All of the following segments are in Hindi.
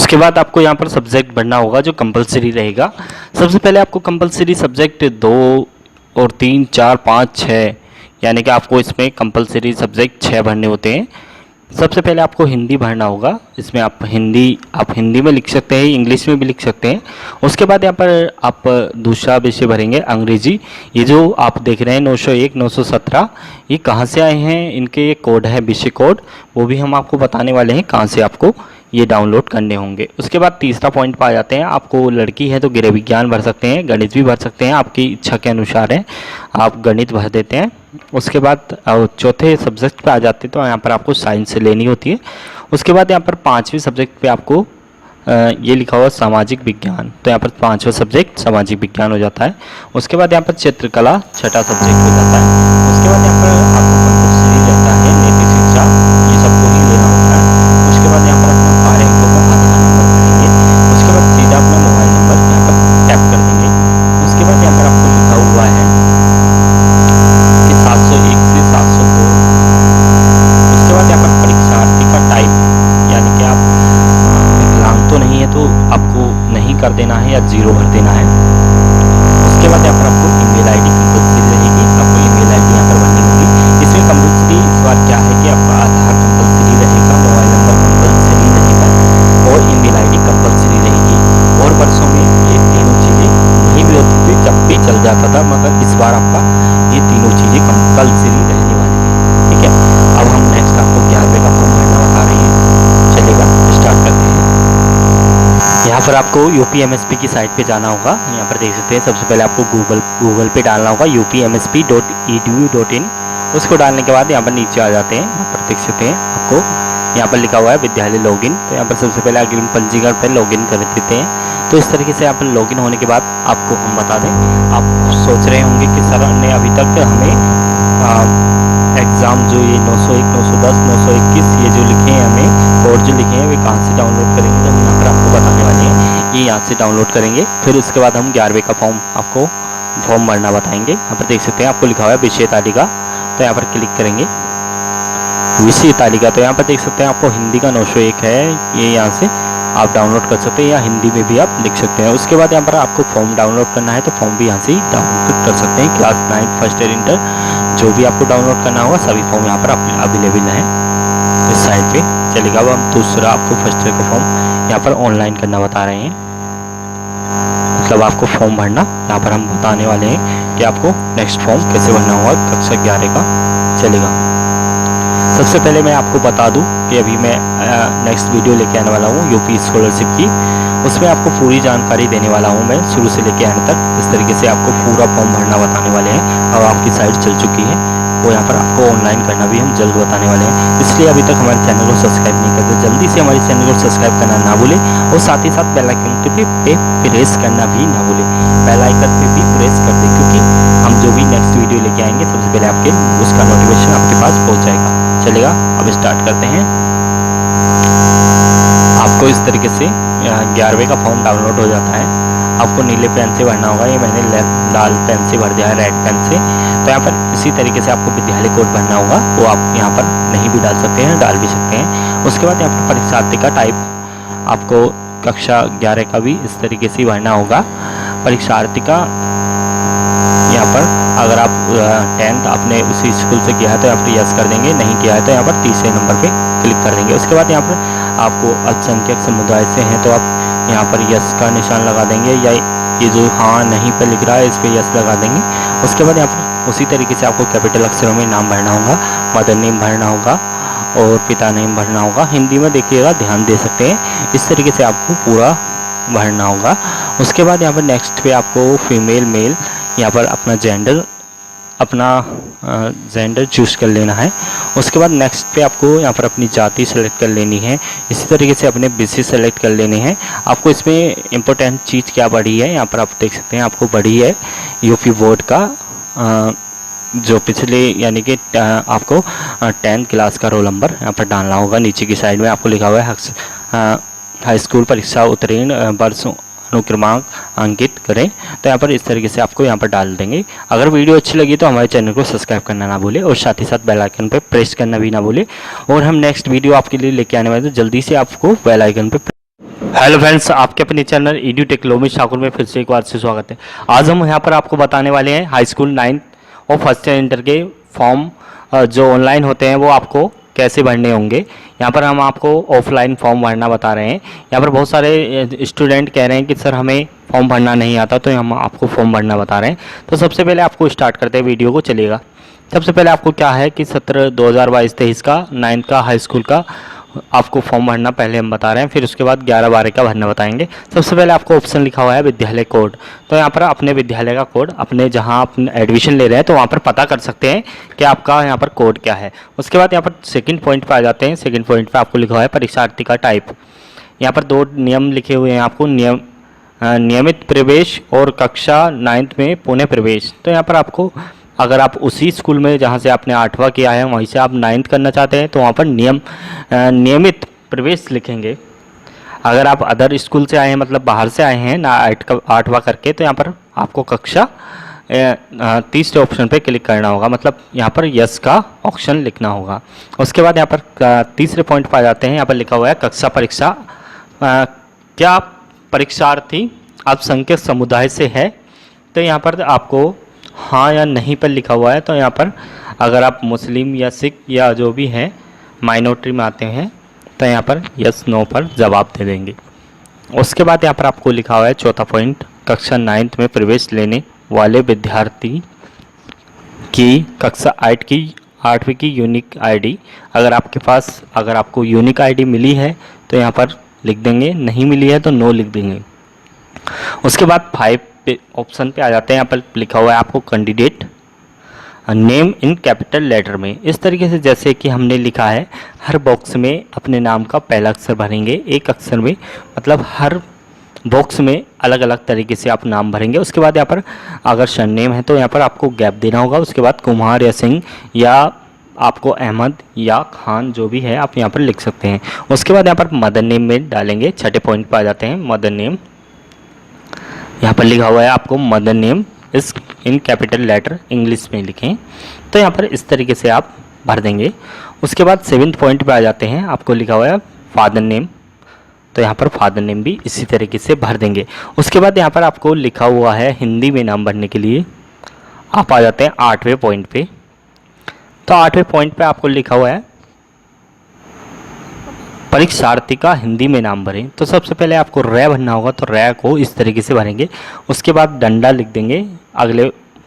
उसके बाद आपको यहाँ पर सब्जेक्ट भरना होगा जो कंपलसरी रहेगा। सबसे पहले आपको कंपलसरी सब्जेक्ट 2 और 3 4 5 6 यानी कि आपको इसमें कंपलसरी सब्जेक्ट 6 भरने होते हैं। सबसे पहले आपको हिंदी भरना होगा। इसमें आप हिंदी में लिख सकते हैं, इंग्लिश में भी लिख सकते हैं। उसके बाद यहाँ पर आप दूसरा विषय भरेंगे अंग्रेजी। ये जो आप देख रहे हैं 901 917 ये कहाँ से आए हैं, इनके ये कोड है विषय कोड, वो भी हम आपको बताने वाले हैं कहाँ से आपको ये डाउनलोड करने होंगे। उसके बाद तीसरा पॉइंट पर आ जाते हैं। आपको लड़की है तो गृह विज्ञान भर सकते हैं, गणित भी भर सकते हैं, आपकी इच्छा के अनुसार है, आप गणित भर देते हैं। उसके बाद चौथे सब्जेक्ट पे आ जाते हैं तो यहाँ पर आपको साइंस लेनी होती है। उसके बाद यहाँ पर पाँचवें सब्जेक्ट पे आपको ये लिखा हुआ सामाजिक विज्ञान, तो यहाँ पर पाँचवा सब्जेक्ट सामाजिक विज्ञान हो जाता है। उसके बाद यहाँ पर चित्रकला छठा सब्जेक्ट हो जाता है। उसके बाद यहाँ पर आपको कंपल्सरी रहता है नैतिक शिक्षा, ये सबको ही लेना होता है। उसके बाद यहाँ पर अपना 12 अंकों का आधार नंबर भरेंगे। उसके बाद सीधा अपना मोबाइल नंबर यहाँ पर टैप कर देंगे। उसके बाद यहाँ पर आपको लिखा हुआ है कि 701 से 702। उसके बाद यहाँ पर परीक्षार्थी का टाइप, यानी कि आप विकलांग तो नहीं है तो आपको नहीं कर देना है या 0 भर देना है। उसके बाद यहाँ पर आपको ईमेल आईडी कंपल्सरी रहेगी, आपको ईमेल आईडी यहाँ पर भरनी होगी। इसमें कंपल्सरी इस बार क्या है कि आपका आधार कंपल्सरी रहेगा, मोबाइल नंबर कंपल्सरी रहेगा और ईमेल आईडी कंपल्सरी रहेगी। और वर्षों में ये तीनों चीज़ें नहीं भी होती थी, जब भी चल जाता था, मगर इस बार आपका ये तीनों चीज़ें कंपल्सरी रहने वाली है। ठीक है, अब हम नेक्स्ट आपको 11वें का फॉर्म भरना बता रहे हैं। चलेगा, स्टार्ट करते हैं। यहाँ पर आपको UPMSP की साइट पे जाना होगा। यहाँ पर देख सकते हैं सबसे पहले आपको गूगल पे डालना होगा upmsp.edu.in। उसको डालने के बाद यहाँ पर नीचे आ जाते हैं। यहाँ पर देख सकते हैं आपको यहाँ पर लिखा हुआ है विद्यालय लॉगिन, तो यहाँ पर सबसे पहले अग्रिम पंजीकरण पर लॉगिन कर देते हैं। तो इस तरीके से यहाँ पर लॉगिन होने के बाद आपको हम बता दें, आप सोच रहे होंगे कि सर ने अभी तक हमें एग्ज़ाम जो ये 901 910 921 ये जो लिखे हैं हमें कोड जो लिखे हैं वे कहाँ से डाउनलोड करेंगे, तो हम यहाँ पर आपको बताने वाले हैं। ये यहाँ से डाउनलोड करेंगे। फिर उसके बाद हम 11वें का फॉर्म भरना बताएंगे। यहाँ पर देख सकते हैं आपको लिखा हुआ है विषय तालिका, तो यहाँ पर क्लिक करेंगे विषय तालिका। तो यहाँ पर देख सकते हैं आपको हिंदी का 901 है, ये यहाँ से आप डाउनलोड कर सकते हैं या हिंदी में भी आप लिख सकते हैं। उसके बाद यहाँ पर आपको फॉर्म डाउनलोड करना है तो फॉर्म भी यहाँ से ही डाउनलोड कर सकते हैं। क्लास 9 फर्स्ट ईयर इंटर जो भी आपको डाउनलोड करना होगा सभी फॉर्म यहाँ पर अवेलेबल हैं इस साइट पे। चलेगा, अब हम दूसरा आपको फर्स्ट ईयर का फॉर्म यहाँ पर ऑनलाइन करना बता रहे हैं, मतलब आपको फॉर्म भरना यहाँ पर हम बताने वाले हैं कि आपको नेक्स्ट फॉर्म कैसे भरना होगा कक्षा 11 का। चलेगा, सबसे पहले मैं आपको बता दूं कि अभी मैं नेक्स्ट वीडियो लेके आने वाला हूं यूपी स्कॉलरशिप की। उसमें आपको पूरी जानकारी देने वाला हूं मैं शुरू से लेके आने तक। इस तरीके से आपको पूरा फॉर्म भरना बताने वाले हैं। अब आपकी साइट चल चुकी है, वो यहाँ पर आपको ऑनलाइन करना भी हम जल्द बताने वाले हैं। इसलिए अभी तक हमारे चैनल को सब्सक्राइब नहीं करते, जल्दी से हमारे चैनल को सब्सक्राइब करना ना भूलें और साथ ही साथ बेल आइकन पे प्रेस करना भी ना भूलें। बेल आइकन पे भी प्रेस कर दें, क्योंकि हम जो भी नेक्स्ट वीडियो लेके आएंगे सबसे पहले आपके उसका नोटिफिकेशन आपके पास पहुँच जाएगा। चलेगा, अब स्टार्ट करते हैं। आपको इस तरीके से 11वें का फॉर्म डाउनलोड हो जाता है। आपको नीले पेन से भरना होगा, ये मैंने लाल पेन से भर दिया है, रेड पेन से। तो यहाँ पर इसी तरीके से आपको विद्यालय कोड भरना होगा, वो आप यहाँ पर नहीं भी डाल सकते हैं, डाल भी सकते हैं। उसके बाद यहाँ पर परीक्षार्थी का टाइप आपको कक्षा 11 का भी इस तरीके से भरना होगा। परीक्षार्थी का यहाँ पर अगर आप 10th आपने उसी स्कूल से किया है तो यहाँ पर यस कर देंगे, नहीं किया है तो यहाँ पर तीसरे नंबर पे क्लिक कर देंगे। उसके बाद यहाँ पर आपको अल्पसंख्यक समुदाय से हैं तो आप यहाँ पर यस का निशान लगा देंगे, या ये जो हाँ नहीं पे लिख रहा है इस पर यस लगा देंगे। उसके बाद यहाँ पर उसी तरीके से आपको कैपिटल अक्षरों में नाम भरना होगा, मदर नेम भरना होगा और पिता नेम भरना होगा। हिंदी में देखिएगा, ध्यान दे सकते हैं। इस तरीके से आपको पूरा भरना होगा। उसके बाद यहाँ पर नेक्स्ट पे आपको फीमेल मेल यहाँ पर अपना जेंडर चूज़ कर लेना है। उसके बाद नेक्स्ट पे आपको यहाँ पर अपनी जाति सेलेक्ट कर लेनी है। इसी तरीके से अपने विषय सेलेक्ट कर लेने हैं। आपको इसमें इम्पोर्टेंट चीज़ क्या बढ़ी है, यहाँ पर आप देख सकते हैं आपको बढ़ी है यूपी बोर्ड का जो पिछले यानी कि आपको 10th क्लास का रोल नंबर यहाँ पर डालना होगा। नीचे की साइड में आपको लिखा हुआ है हाई स्कूल परीक्षा उत्तीर्ण वर्ष अनुक्रमांक अंकित करें, तो यहाँ पर इस तरीके से आपको यहाँ पर डाल देंगे। अगर वीडियो अच्छी लगी तो हमारे चैनल को सब्सक्राइब करना ना भूले और साथ ही साथ बेल आइकन पर प्रेस करना भी ना भूले। और हम नेक्स्ट वीडियो आपके लिए लेके आने वाले हैं, तो जल्दी से आपको बेल आइकन पर हेलो फ्रेंड्स, आपके अपने channel Edu Tech Lomesh Thakur में फिर से एक बार से स्वागत है। आज हम यहाँ पर आपको बताने वाले हैं हाई स्कूल 9th और फर्स्ट ईयर इंटर के फॉर्म जो ऑनलाइन होते हैं वो आपको कैसे भरने होंगे। यहाँ पर हम आपको ऑफलाइन फॉर्म भरना बता रहे हैं। यहाँ पर बहुत सारे स्टूडेंट कह रहे हैं कि सर हमें फॉर्म भरना नहीं आता, तो हम आपको फॉर्म भरना बता रहे हैं। तो सबसे पहले आपको स्टार्ट करते हैं, वीडियो को चलेगा। सबसे पहले आपको क्या है कि सत्र 2022-23 का 9th का हाई स्कूल का आपको फॉर्म भरना पहले हम बता रहे हैं, फिर उसके बाद 11-12 का भरना बताएंगे। सबसे पहले आपको ऑप्शन लिखा हुआ है विद्यालय कोड। तो यहाँ पर अपने विद्यालय का कोड, अपने जहाँ आप एडमिशन ले रहे हैं तो वहाँ पर पता कर सकते हैं कि आपका यहाँ पर कोड क्या है। उसके बाद यहाँ पर सेकंड पॉइंट पर आ जाते हैं। सेकंड पॉइंट पर आपको लिखा हुआ है परीक्षार्थी का टाइप। यहाँ पर 2 नियम लिखे हुए हैं आपको, नियमित प्रवेश और कक्षा 9th में पुनः प्रवेश। तो यहाँ पर आपको अगर आप उसी स्कूल में जहाँ से आपने 8वां किया है वहीं से आप 9th करना चाहते हैं तो वहाँ पर नियमित प्रवेश लिखेंगे। अगर आप अदर स्कूल से आए हैं, मतलब बाहर से आए हैं ना 8वां करके, तो यहाँ पर आपको कक्षा तीसरे ऑप्शन पे क्लिक करना होगा, मतलब यहाँ पर यस का ऑप्शन लिखना होगा। उसके बाद यहाँ पर तीसरे पॉइंट पर आ जाते हैं। यहाँ पर लिखा हुआ है कक्षा परीक्षा क्या परीक्षार्थी अल्पसंख्यक समुदाय से है। तो यहाँ पर आपको हाँ या नहीं पर लिखा हुआ है। तो यहाँ पर अगर आप मुस्लिम या सिख या जो भी हैं माइनॉरिटी में आते हैं तो यहाँ पर यस नो पर जवाब दे देंगे। उसके बाद यहाँ पर आपको लिखा हुआ है चौथा पॉइंट, कक्षा 9th में प्रवेश लेने वाले विद्यार्थी की कक्षा 8वीं की यूनिक आईडी। अगर आपको यूनिक आईडी मिली है तो यहाँ पर लिख देंगे, नहीं मिली है तो नो लिख देंगे। उसके बाद 5 ऑप्शन पे आ जाते हैं। यहाँ पर लिखा हुआ है आपको candidate name in capital letter में। इस तरीके से जैसे कि हमने लिखा है, हर बॉक्स में अपने नाम का पहला अक्षर भरेंगे, एक अक्षर में, मतलब हर बॉक्स में अलग अलग तरीके से आप नाम भरेंगे। उसके बाद यहाँ पर अगर सरनेम है तो यहाँ पर आपको गैप देना होगा। उसके बाद कुमार या सिंह या आपको अहमद या खान जो भी है आप यहाँ पर लिख सकते हैं। उसके बाद यहाँ पर मदर नेम में डालेंगे। छठे पॉइंट पर आ जाते हैं मदर नेम। यहाँ पर लिखा हुआ है आपको मदर नेम इस इन कैपिटल लेटर इंग्लिश में लिखें। तो यहाँ पर इस तरीके से आप भर देंगे। उसके बाद 7th पॉइंट पे आ जाते हैं। आपको लिखा हुआ है फादर नेम। तो यहाँ पर फादर नेम भी इसी तरीके से भर देंगे। उसके बाद यहाँ पर आपको लिखा हुआ है हिंदी में नाम भरने के लिए आप आ जाते हैं 8वें पॉइंट पे। तो 8वें पॉइंट पे आपको लिखा हुआ है परीक्षार्थी का हिंदी में नाम भरें। तो सबसे पहले आपको रै भरना होगा, तो रै को इस तरीके से भरेंगे। उसके बाद डंडा लिख देंगे अगले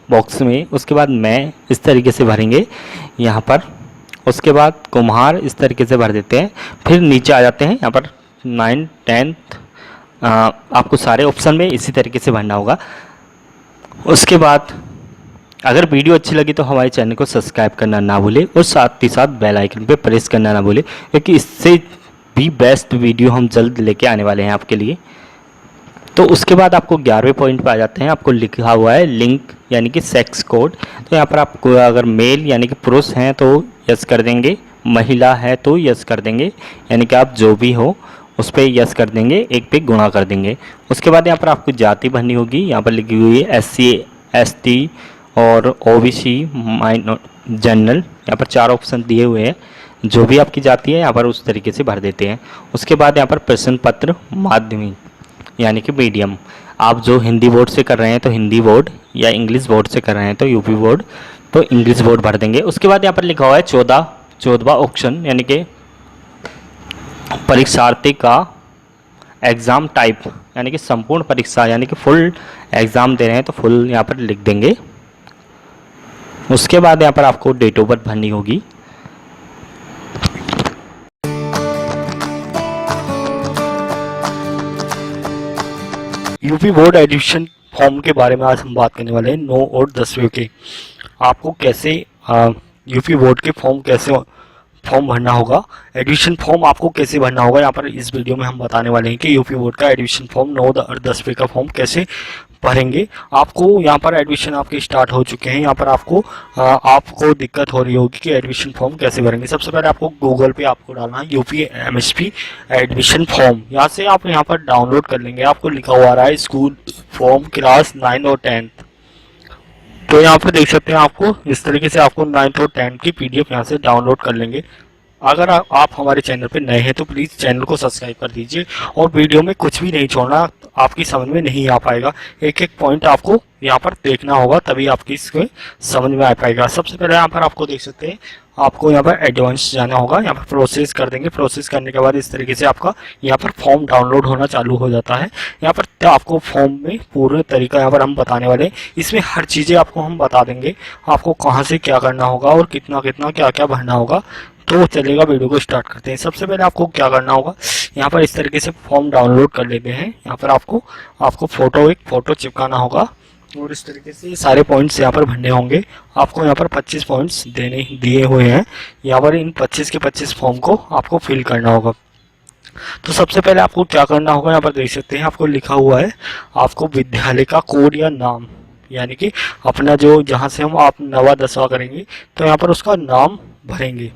बॉक्स में। उसके बाद मैं इस तरीके से भरेंगे यहाँ पर। उसके बाद कुम्हार इस तरीके से भर देते हैं। फिर नीचे आ जाते हैं। यहाँ पर 9th 10th आपको सारे ऑप्शन में इसी तरीके से भरना होगा। उसके बाद अगर वीडियो अच्छी लगी तो हमारे चैनल को सब्सक्राइब करना ना भूले और साथ ही साथ बेल आइकन पे प्रेस करना ना भूले, क्योंकि इससे भी बेस्ट वीडियो हम जल्द लेके आने वाले हैं आपके लिए। तो उसके बाद आपको 11वें पॉइंट पे आ जाते हैं। आपको लिखा हुआ है लिंक यानी कि सेक्स कोड। तो यहाँ पर आपको अगर मेल यानी कि पुरुष हैं तो यस कर देंगे, महिला है तो यस कर देंगे, यानी कि आप जो भी हो उस पर यस कर देंगे, एक पे गुणा कर देंगे। उसके बाद यहाँ पर आपको जाति भरनी होगी। यहाँ पर लिखी हुई है SC ST और OBC जनरल। यहाँ पर 4 ऑप्शन दिए हुए हैं। जो भी आपकी जाति है यहाँ पर उस तरीके से भर देते हैं। उसके बाद यहाँ पर प्रश्न पत्र माध्यमिक यानी कि मीडियम, आप जो हिंदी बोर्ड से कर रहे हैं तो हिंदी बोर्ड, या इंग्लिश बोर्ड से कर रहे हैं तो यूपी बोर्ड, तो इंग्लिश बोर्ड भर देंगे। उसके बाद यहाँ पर लिखा हुआ है 14वां ऑप्शन यानी कि परीक्षार्थी का एग्ज़ाम टाइप यानी कि संपूर्ण परीक्षा यानी कि फुल एग्ज़ाम दे रहे हैं तो फुल यहाँ पर लिख देंगे। उसके बाद यहाँ पर आपको डेट ऑफ बर्थ भरनी होगी। यूपी बोर्ड एडमिशन फॉर्म के बारे में आज हम बात करने वाले हैं 9 और 10वीं के। आपको कैसे यूपी बोर्ड के फॉर्म भरना होगा, एडमिशन फॉर्म आपको कैसे भरना होगा, यहाँ पर इस वीडियो में हम बताने वाले हैं कि यूपी बोर्ड का एडमिशन फॉर्म 9 और 10वीं का फॉर्म कैसे भरेंगे। आपको यहाँ पर एडमिशन आपके स्टार्ट हो चुके हैं। यहाँ पर आपको दिक्कत हो रही होगी कि एडमिशन फॉर्म कैसे भरेंगे। सबसे पहले आपको गूगल पे आपको डालना है यूपी MSP एडमिशन फॉर्म। यहाँ से आप यहाँ पर डाउनलोड कर लेंगे। आपको लिखा हुआ रहा है स्कूल फॉर्म क्लास 9 और 10। तो यहाँ पर देख सकते हैं आपको इस तरीके से आपको 9th और 10th की PDF यहाँ से डाउनलोड कर लेंगे। अगर आप हमारे चैनल पे नए हैं तो प्लीज़ चैनल को सब्सक्राइब कर दीजिए और वीडियो में कुछ भी नहीं छोड़ना, आपकी समझ में नहीं आ पाएगा। एक एक पॉइंट आपको यहाँ पर देखना होगा, तभी आपकी इसको समझ में आ पाएगा। सबसे पहले यहाँ पर आपको देख सकते हैं, आपको यहाँ पर एडवांस जाना होगा, यहाँ पर प्रोसेस कर देंगे। प्रोसेस करने के बाद इस तरीके से आपका यहाँ पर फॉर्म डाउनलोड होना चालू हो जाता है। यहाँ पर आपको फॉर्म में पूरे तरीका यहाँ पर हम बताने वाले हैं, इसमें हर चीज़ें आपको हम बता देंगे, आपको कहाँ से क्या करना होगा और कितना कितना क्या क्या भरना होगा। तो चलेगा, वीडियो को स्टार्ट करते हैं। सबसे पहले आपको क्या करना होगा, यहाँ पर इस तरीके से फॉर्म डाउनलोड कर लेते हैं। यहाँ पर आपको एक फ़ोटो चिपकाना होगा और इस तरीके से सारे पॉइंट्स यहाँ पर भरने होंगे। आपको यहाँ पर 25 पॉइंट्स देने दिए हुए हैं, यहाँ पर इन 25 के 25 फॉर्म को आपको फिल करना होगा। तो सबसे पहले आपको क्या करना होगा, यहाँ पर देख सकते हैं आपको लिखा हुआ है, आपको विद्यालय का कोड या नाम, यानी कि अपना जो जहाँ से हम आप 9वां 10वां करेंगे तो यहाँ पर उसका नाम भरेंगे।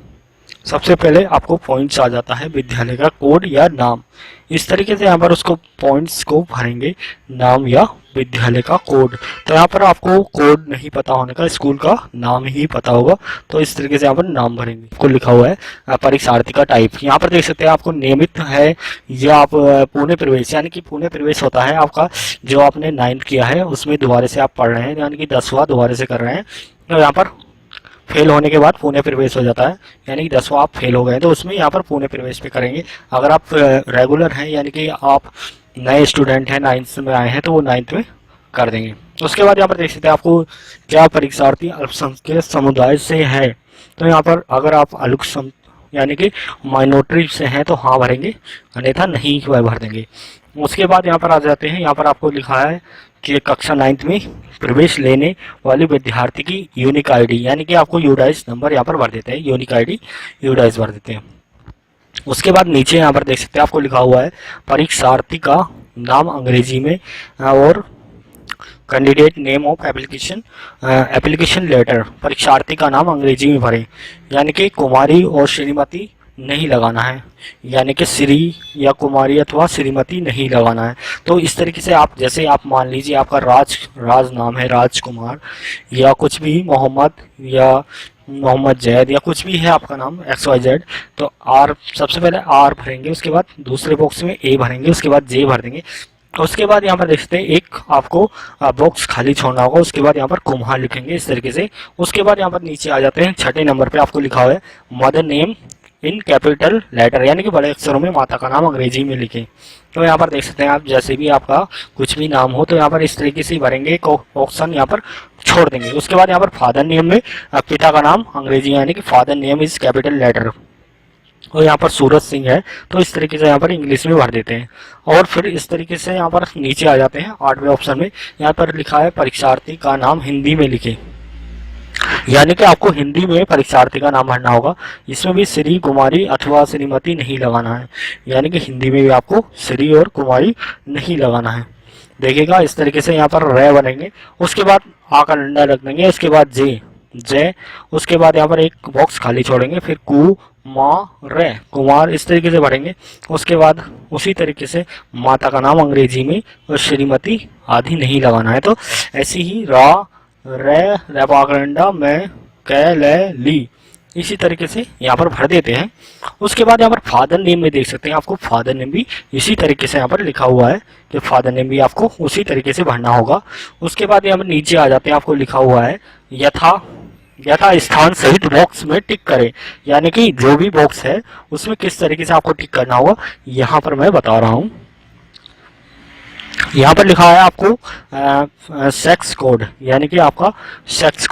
सबसे पहले आपको पॉइंट्स आ जाता है विद्यालय का कोड या नाम, इस तरीके से यहाँ पर उसको पॉइंट्स को भरेंगे, नाम या विद्यालय का कोड। तो यहाँ पर आपको कोड नहीं पता होने का, स्कूल का नाम ही पता होगा, तो इस तरीके से यहाँ पर नाम भरेंगे। आपको लिखा हुआ है परीक्षार्थी का टाइप, यहाँ पर देख सकते हैं आपको नियमित है या आप पुणे प्रवेश, यानी कि पुणे प्रवेश होता है आपका जो आपने 9th किया है उसमें दोबारा से आप पढ़ रहे हैं, यानी कि 10वां दोबारा से कर रहे हैं। तो यहाँ पर फेल होने के बाद पुणे प्रवेश हो जाता है, यानी कि 10वां आप फेल हो गए तो उसमें यहाँ पर पुणे प्रवेश पे करेंगे। अगर आप रेगुलर हैं, यानी कि आप नए स्टूडेंट हैं, 9th में आए हैं, तो वो 9th में कर देंगे। उसके बाद यहाँ पर देख सकते हैं आपको क्या परीक्षार्थी अल्पसंख्यक समुदाय से है, तो यहाँ पर अगर आप यानी कि माइनॉरिटी से हैं तो हाँ भरेंगे, अन्यथा नहीं भर देंगे। उसके बाद यहाँ पर आ जाते हैं, यहाँ पर आपको लिखा है कि कक्षा 9th में प्रवेश लेने वाले विद्यार्थी की यूनिक आईडी, यानी कि आपको यूडाइस नंबर यहाँ पर भर देते हैं, यूनिक आईडी यूडाइस भर देते हैं। उसके बाद नीचे यहाँ पर देख सकते हैं आपको लिखा हुआ है परीक्षार्थी का नाम अंग्रेजी में और candidate name of application letter, परीक्षार्थी का नाम अंग्रेजी में भरें, यानी कि कुमारी और श्रीमती नहीं लगाना है, यानी कि श्री या कुमारी अथवा श्रीमती नहीं लगाना है। तो इस तरीके से आप, जैसे आप मान लीजिए आपका राज नाम है, राजकुमार या कुछ भी, मोहम्मद या मोहम्मद जैद या कुछ भी है आपका नाम XYZ, तो आर, सबसे पहले आर भरेंगे, उसके बाद दूसरे बॉक्स में ए भरेंगे, उसके बाद जे भर देंगे। उसके बाद यहाँ पर देख सकते हैं एक आपको बॉक्स खाली छोड़ना होगा, उसके बाद यहाँ पर कुम्हार लिखेंगे इस तरीके से। उसके बाद यहाँ पर नीचे आ जाते हैं, 6ठे नंबर पे आपको लिखा हुआ है mother name in capital letter, यानी कि बड़े अक्षरों में माता का नाम अंग्रेजी में लिखें। तो यहाँ पर देख सकते हैं आप, जैसे भी आपका कुछ भी नाम हो तो यहाँ पर इस तरीके से भरेंगे, एक ऑप्शन यहाँ पर छोड़ देंगे। उसके बाद यहाँ पर फादर नेम में पिता का नाम अंग्रेजी, यानी कि father name is capital letter, और यहाँ पर सूरज सिंह है तो इस तरीके से यहाँ पर इंग्लिश में भर देते हैं। और फिर इस तरीके से यहाँ पर नीचे आ जाते हैं 8वें ऑप्शन में, यहाँ पर लिखा है परीक्षार्थी का नाम हिंदी में लिखें, यानी कि आपको हिंदी में परीक्षार्थी का नाम भरना होगा। इसमें भी श्री, कुमारी अथवा श्रीमती नहीं लगाना है, यानी कि हिंदी में भी आपको श्री और कुमारी नहीं लगाना है। देखिएगा इस तरीके से यहाँ पर रे बनेंगे, उसके बाद आ का डंडा रख देंगे, उसके बाद जे, उसके बाद यहाँ पर एक बॉक्स खाली छोड़ेंगे, फिर कुमार इस तरीके से भरेंगे। उसके बाद उसी तरीके से माता का नाम अंग्रेजी में और श्रीमती आदि नहीं लगाना है। तो ऐसे ही रेपागंडा में ली, इसी तरीके से यहाँ पर भर देते हैं। उसके बाद यहाँ पर फादर नेम में देख सकते हैं, आपको फादर नेम भी इसी तरीके से यहाँ पर लिखा हुआ है कि फादर नेम भी आपको उसी तरीके से भरना होगा। उसके बाद यहाँ पर नीचे आ जाते हैं, आपको लिखा हुआ है यथा स्थान सहित बॉक्स में टिक करें, यानी कि जो भी बॉक्स है उसमें किस तरीके से आपको टिक करना होगा, यहाँ पर मैं बता रहा हूँ। यहाँ पर लिखा है आपको सेक्स कोड, यानी कि आपका सेक्स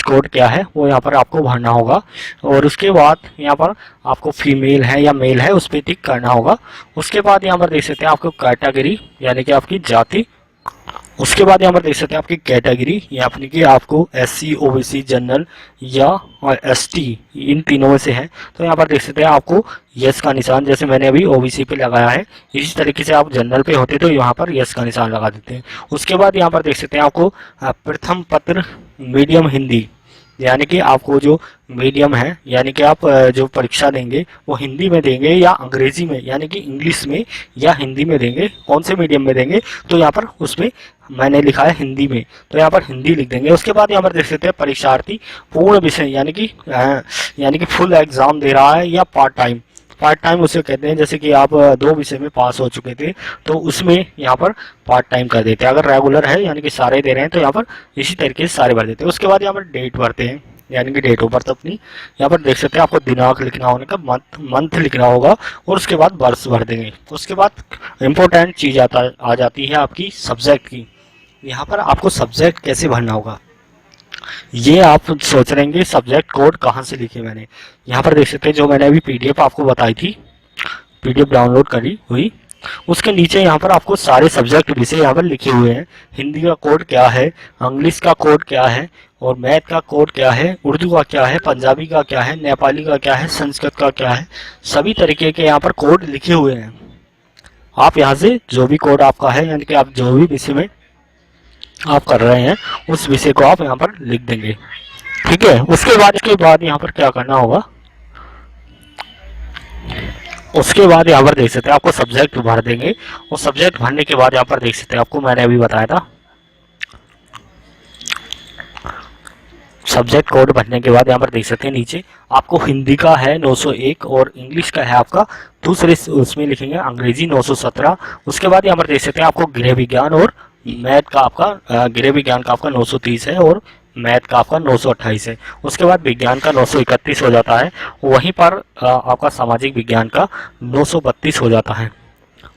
कोड क्या है वो यहाँ पर आपको भरना होगा। और उसके बाद यहाँ पर आपको फीमेल है या मेल है उस पर टिक करना होगा। उसके बाद यहाँ पर देख सकते हैं आपको कैटेगरी, यानी कि आपकी जाति। उसके बाद यहाँ पर देख सकते हैं आपकी कैटेगरी, यानी कि आपको SC, OBC, जनरल या ST, इन तीनों में से है। तो यहाँ पर देख सकते हैं आपको यस का निशान, जैसे मैंने अभी OBC पे लगाया है, इसी तरीके से आप जनरल पे होते तो यहाँ पर यस का निशान लगा देते हैं। उसके बाद यहाँ पर देख सकते हैं आपको प्रथम पत्र मीडियम हिंदी, यानी कि आपको जो मीडियम है, यानी कि आप जो परीक्षा देंगे वो हिंदी में देंगे या अंग्रेजी में, यानी कि इंग्लिश में या हिंदी में देंगे, कौन से मीडियम में देंगे, तो यहाँ पर उसमें मैंने लिखा है हिंदी में, तो यहाँ पर हिंदी लिख देंगे। उसके बाद यहाँ पर देख सकते हैं परीक्षार्थी पूर्ण विषय यानी कि फुल एग्जाम दे रहा है या पार्ट टाइम उसे कहते हैं। जैसे कि आप 2 विषय में पास हो चुके थे तो उसमें यहाँ पर पार्ट टाइम कर देते हैं। अगर रेगुलर है यानी कि सारे दे रहे हैं तो यहाँ पर इसी तरीके से सारे भर देते हैं। उसके बाद यहाँ पर डेट भरते हैं, यानी कि डेट ऑफ बर्थ अपनी यहाँ पर देख सकते हैं। आपको दिनांक लिखना होने का मंथ लिखना होगा और उसके बाद वर्ष भर देंगे। उसके बाद इम्पोर्टेंट चीज़ आ जाती है आपकी सब्जेक्ट की। यहाँ पर आपको सब्जेक्ट कैसे भरना होगा, ये आप सोच रहे हैं सब्जेक्ट कोड कहाँ से लिखे मैंने। यहाँ पर देख सकते हैं जो मैंने अभी पीडीएफ आपको बताई थी, पीडीएफ डाउनलोड करी हुई, उसके नीचे यहाँ पर आपको सारे सब्जेक्ट विषय यहाँ पर लिखे हुए हैं। हिंदी का कोड क्या है, इंग्लिश का कोड क्या है, और मैथ का कोड क्या है, उर्दू का क्या है, पंजाबी का क्या है, नेपाली का क्या है, संस्कृत का क्या है, सभी तरीके के यहाँ पर कोड लिखे हुए हैं। आप यहाँ से जो भी कोड आपका है, यानी कि आप जो भी विषय में आप कर रहे हैं उस विषय को आप यहाँ पर लिख देंगे, ठीक है। उसके बाद यहाँ पर क्या करना होगा, उसके बाद यहाँ पर देख सकते हैं आपको सब्जेक्ट भर देंगे। और सब्जेक्ट भरने के बाद यहाँ पर देख सकते हैं, आपको मैंने अभी बताया था सब्जेक्ट कोड भरने के बाद यहाँ पर देख सकते हैं नीचे आपको हिंदी का है 901 और इंग्लिश का है आपका दूसरे उसमें लिखेंगे अंग्रेजी 917। उसके बाद यहाँ पर देख सकते हैं आपको गृह विज्ञान और मैथ का आपका गृह विज्ञान का आपका 930 है और मैथ का आपका 928 है। उसके बाद विज्ञान का 931 हो जाता है। वहीं पर आपका सामाजिक विज्ञान का 932 हो जाता है।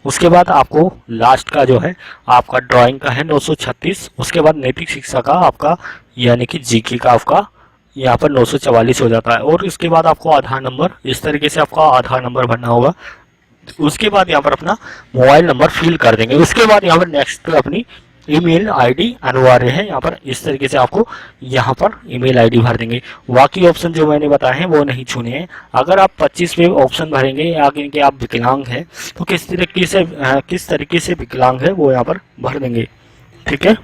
उसके बाद आपको लास्ट का जो है आपका ड्राइंग का है 936। उसके बाद नैतिक शिक्षा का आपका यानी कि जीके का आपका यहाँ पर 944 हो जाता है। और उसके बाद आपको आधार नंबर, इस तरीके से आपका आधार नंबर भरना होगा। उसके बाद यहाँ पर अपना मोबाइल नंबर फिल कर देंगे। उसके बाद यहाँ पर नेक्स्ट अपनी ईमेल आईडी अनिवार्य है। यहाँ पर इस तरीके से आपको यहाँ पर ईमेल आईडी भर देंगे। बाकी ऑप्शन जो मैंने बताए हैं वो नहीं छूने हैं। अगर आप 25 में ऑप्शन भरेंगे या कि आप विकलांग हैं तो किस तरीके से विकलांग है वो यहाँ पर भर देंगे, ठीक है।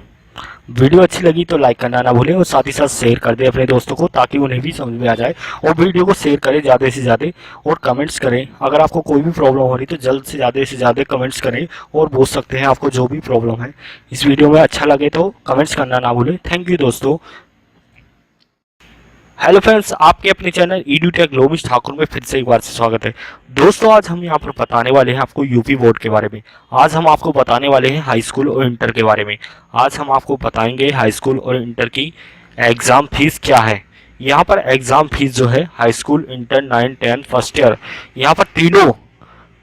वीडियो अच्छी लगी तो लाइक करना ना भूलें और साथ ही साथ शेयर कर दें अपने दोस्तों को ताकि उन्हें भी समझ में आ जाए। और वीडियो को शेयर करें ज़्यादा से ज़्यादा और कमेंट्स करें। अगर आपको कोई भी प्रॉब्लम हो रही तो जल्द से ज़्यादा कमेंट्स करें और पूछ सकते हैं आपको जो भी प्रॉब्लम है। इस वीडियो में अच्छा लगे तो कमेंट्स करना ना भूलें। थैंक यू दोस्तों। हेलो फ्रेंड्स, आपके अपने चैनल EduTech लोमिश ठाकुर में फिर से एक बार से स्वागत है। दोस्तों आज हम यहाँ पर बताने वाले हैं आपको यूपी बोर्ड के बारे में। आज हम आपको बताने वाले हैं हाई स्कूल और इंटर के बारे में। आज हम आपको बताएंगे हाई स्कूल और इंटर की एग्ज़ाम फीस क्या है। यहाँ पर एग्ज़ाम फीस जो है high school, inter, 9, 10 first year, यहाँ पर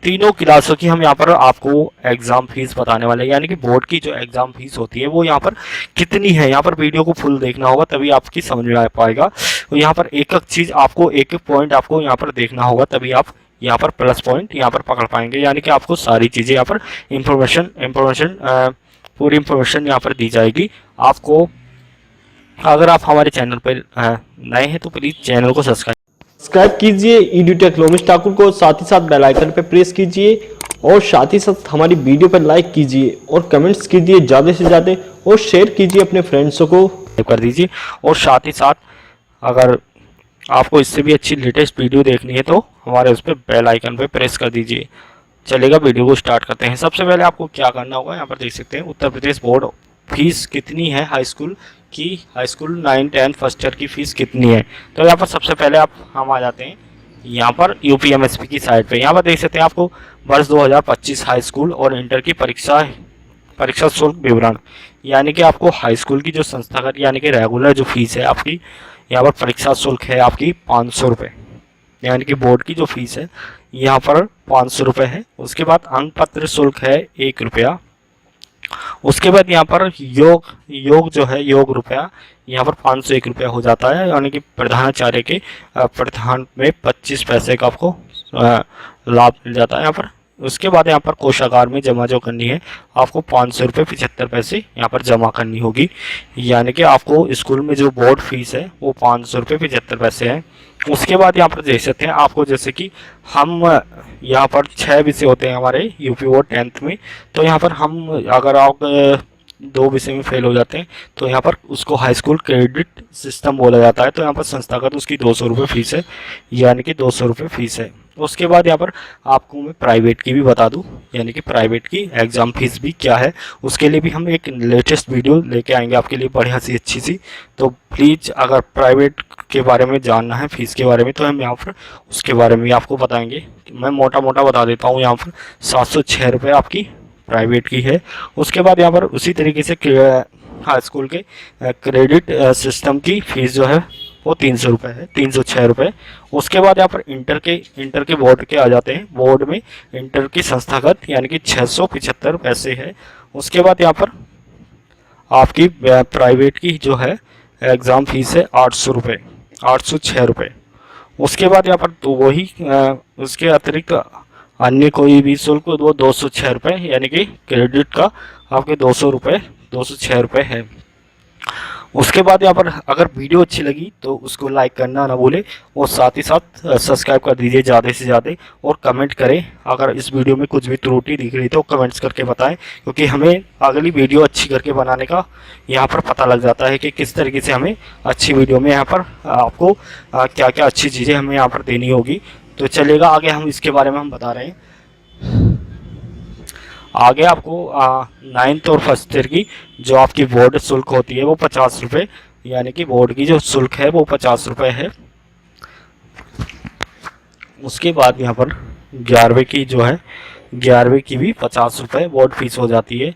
तीनों क्लासों की हम यहाँ पर आपको एग्ज़ाम फीस बताने वाले हैं। यानी कि बोर्ड की जो एग्ज़ाम फीस होती है वो यहाँ पर कितनी है। यहाँ पर वीडियो को फुल देखना होगा तभी आपकी समझ में आ पाएगा। तो यहाँ पर एक एक चीज़ आपको एक एक पॉइंट आपको यहाँ पर देखना होगा तभी आप यहाँ पर प्लस पॉइंट यहाँ पर पकड़ पाएंगे। यानी कि आपको सारी चीज़ें यहाँ पर पूरी इंफॉर्मेशन यहाँ पर दी जाएगी आपको। अगर आप हमारे चैनल पर नए हैं तो प्लीज़ चैनल को सब्सक्राइब कीजिए EduTech लोमिश ठाकुर को, साथ ही साथ बेल आइकन पर प्रेस कीजिए और साथ ही साथ हमारी वीडियो पर लाइक कीजिए और कमेंट्स कीजिए ज़्यादा से ज़्यादा और शेयर कीजिए अपने फ्रेंड्सों को कर दीजिए। और साथ ही साथ अगर आपको इससे भी अच्छी लेटेस्ट वीडियो देखनी है तो हमारे उस पर बेल आइकन पे प्रेस कर दीजिए। चलेगा, वीडियो को स्टार्ट करते हैं। सबसे पहले आपको क्या करना होगा, यहाँ पर देख सकते हैं उत्तर प्रदेश बोर्ड फीस कितनी है हाई स्कूल की। हाई स्कूल 9, 10 फर्स्ट ईयर की फ़ीस कितनी है। तो यहाँ पर सबसे पहले हम आ जाते हैं यहाँ पर UPMSP की साइट पे। यहाँ पर देख सकते हैं आपको वर्ष 2025 हाई स्कूल और इंटर की परीक्षा शुल्क विवरण, यानी कि आपको हाई स्कूल की जो संस्थागत यानी कि रेगुलर जो फीस है आपकी, यहाँ पर परीक्षा शुल्क है आपकी 500 रुपये। यानी कि बोर्ड की जो फीस है यहाँ पर 500 रुपये है। उसके बाद अंक पत्र शुल्क है 1 रुपया। उसके बाद यहाँ पर योग जो है योग रुपया, यहाँ पर 501 रुपया हो जाता है। यानी कि प्रधानाचार्य के प्रधान में 25 पैसे का आपको लाभ मिल जाता है यहाँ पर। उसके बाद यहाँ पर कोषागार में जमा जो करनी है आपको 500 रुपये 75 पैसे यहाँ पर जमा करनी होगी। यानी कि आपको स्कूल में जो बोर्ड फीस है वो 500 रुपये 75 पैसे है। उसके बाद यहाँ पर देख सकते हैं आपको, जैसे कि हम यहाँ पर 6 विषय होते हैं हमारे यूपी बोर्ड 10th में। तो यहाँ पर हम अगर आप दो विषय में फेल हो जाते हैं तो यहाँ पर उसको हाई स्कूल क्रेडिट सिस्टम बोला जाता है। तो यहाँ पर संस्थागत उसकी 200 रुपये फीस है, यानी कि 200 रुपये फीस है। उसके बाद यहाँ पर आपको मैं प्राइवेट की भी बता दूं, यानी कि प्राइवेट की एग्ज़ाम फीस भी क्या है, उसके लिए भी हम एक लेटेस्ट वीडियो लेके आएंगे आपके लिए बढ़िया सी अच्छी सी। तो प्लीज़ अगर प्राइवेट के बारे में जानना है, फीस के बारे में, तो हम यहाँ पर उसके बारे में आपको बताएंगे। मैं मोटा मोटा बता देता हूँ। यहाँ पर 706 रुपये आपकी प्राइवेट की है। उसके बाद यहाँ पर उसी तरीके से हाई स्कूल के क्रेडिट सिस्टम की फीस जो है वो 300 रुपये है, 306 रुपये। उसके बाद यहाँ पर इंटर के बोर्ड के आ जाते हैं। बोर्ड में इंटर की संस्थागत यानी कि 675 पैसे है। उसके बाद यहाँ पर आपकी प्राइवेट की जो है एग्ज़ाम फीस है 800 रुपये, 806 रुपये। उसके बाद यहाँ पर तो वही उसके अतिरिक्त अन्य कोई भी शुल्क वो 206 रुपये, यानी कि क्रेडिट का आपके 200 रुपये, 206 रुपये है। उसके बाद यहाँ पर अगर वीडियो अच्छी लगी तो उसको लाइक करना ना भूलें और साथ ही साथ सब्सक्राइब कर दीजिए ज़्यादा से ज़्यादा, और कमेंट करें। अगर इस वीडियो में कुछ भी त्रुटि दिख रही तो कमेंट्स करके बताएं, क्योंकि हमें अगली वीडियो अच्छी करके बनाने का यहाँ पर पता लग जाता है कि किस तरीके से हमें अच्छी वीडियो में यहाँ पर आपको क्या क्या अच्छी चीज़ें हमें यहाँ पर देनी होगी। तो चलेगा आगे हम इसके बारे में हम बता रहे हैं। आगे आपको 9th और फर्स्ट ईयर की जो आपकी बोर्ड शुल्क होती है वो 50 रुपये, यानी कि बोर्ड की जो शुल्क है वो 50 रुपये है। उसके बाद यहाँ पर 11वीं की जो है 11वीं की भी 50 रुपये बोर्ड फीस हो जाती है।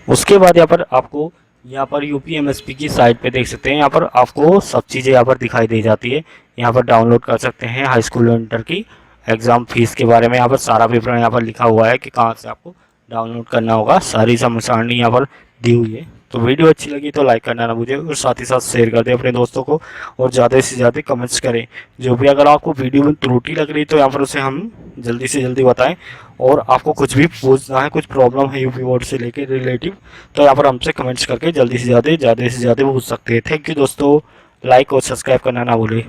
उसके बाद यहाँ पर आपको यूपीएमएसपी की साइट पे देख सकते हैं। यहाँ पर आपको सब चीज़ें यहाँ पर दिखाई दे जाती है। यहाँ पर डाउनलोड कर सकते हैं हाई स्कूल और इंटर की एग्ज़ाम फीस के बारे में। यहाँ पर सारा पेपर यहाँ पर लिखा हुआ है कि कहाँ से आपको डाउनलोड करना होगा। सारी सारणी यहाँ पर दी हुई है। तो वीडियो अच्छी लगी तो लाइक करना ना भूलिए और साथ ही साथ शेयर कर दें अपने दोस्तों को, और ज़्यादा से ज़्यादा कमेंट्स करें। जो भी अगर आपको वीडियो में त्रुटि लग रही तो यहाँ पर उसे हम जल्दी से जल्दी बताएं। और आपको कुछ भी पूछना है, कुछ प्रॉब्लम है यूपी बोर्ड से लेकर रिलेटिव, तो यहाँ पर हमसे कमेंट्स करके जल्दी से ज़्यादा पूछ सकते हैं। थैंक यू दोस्तों, लाइक और सब्सक्राइब करना ना भूलें।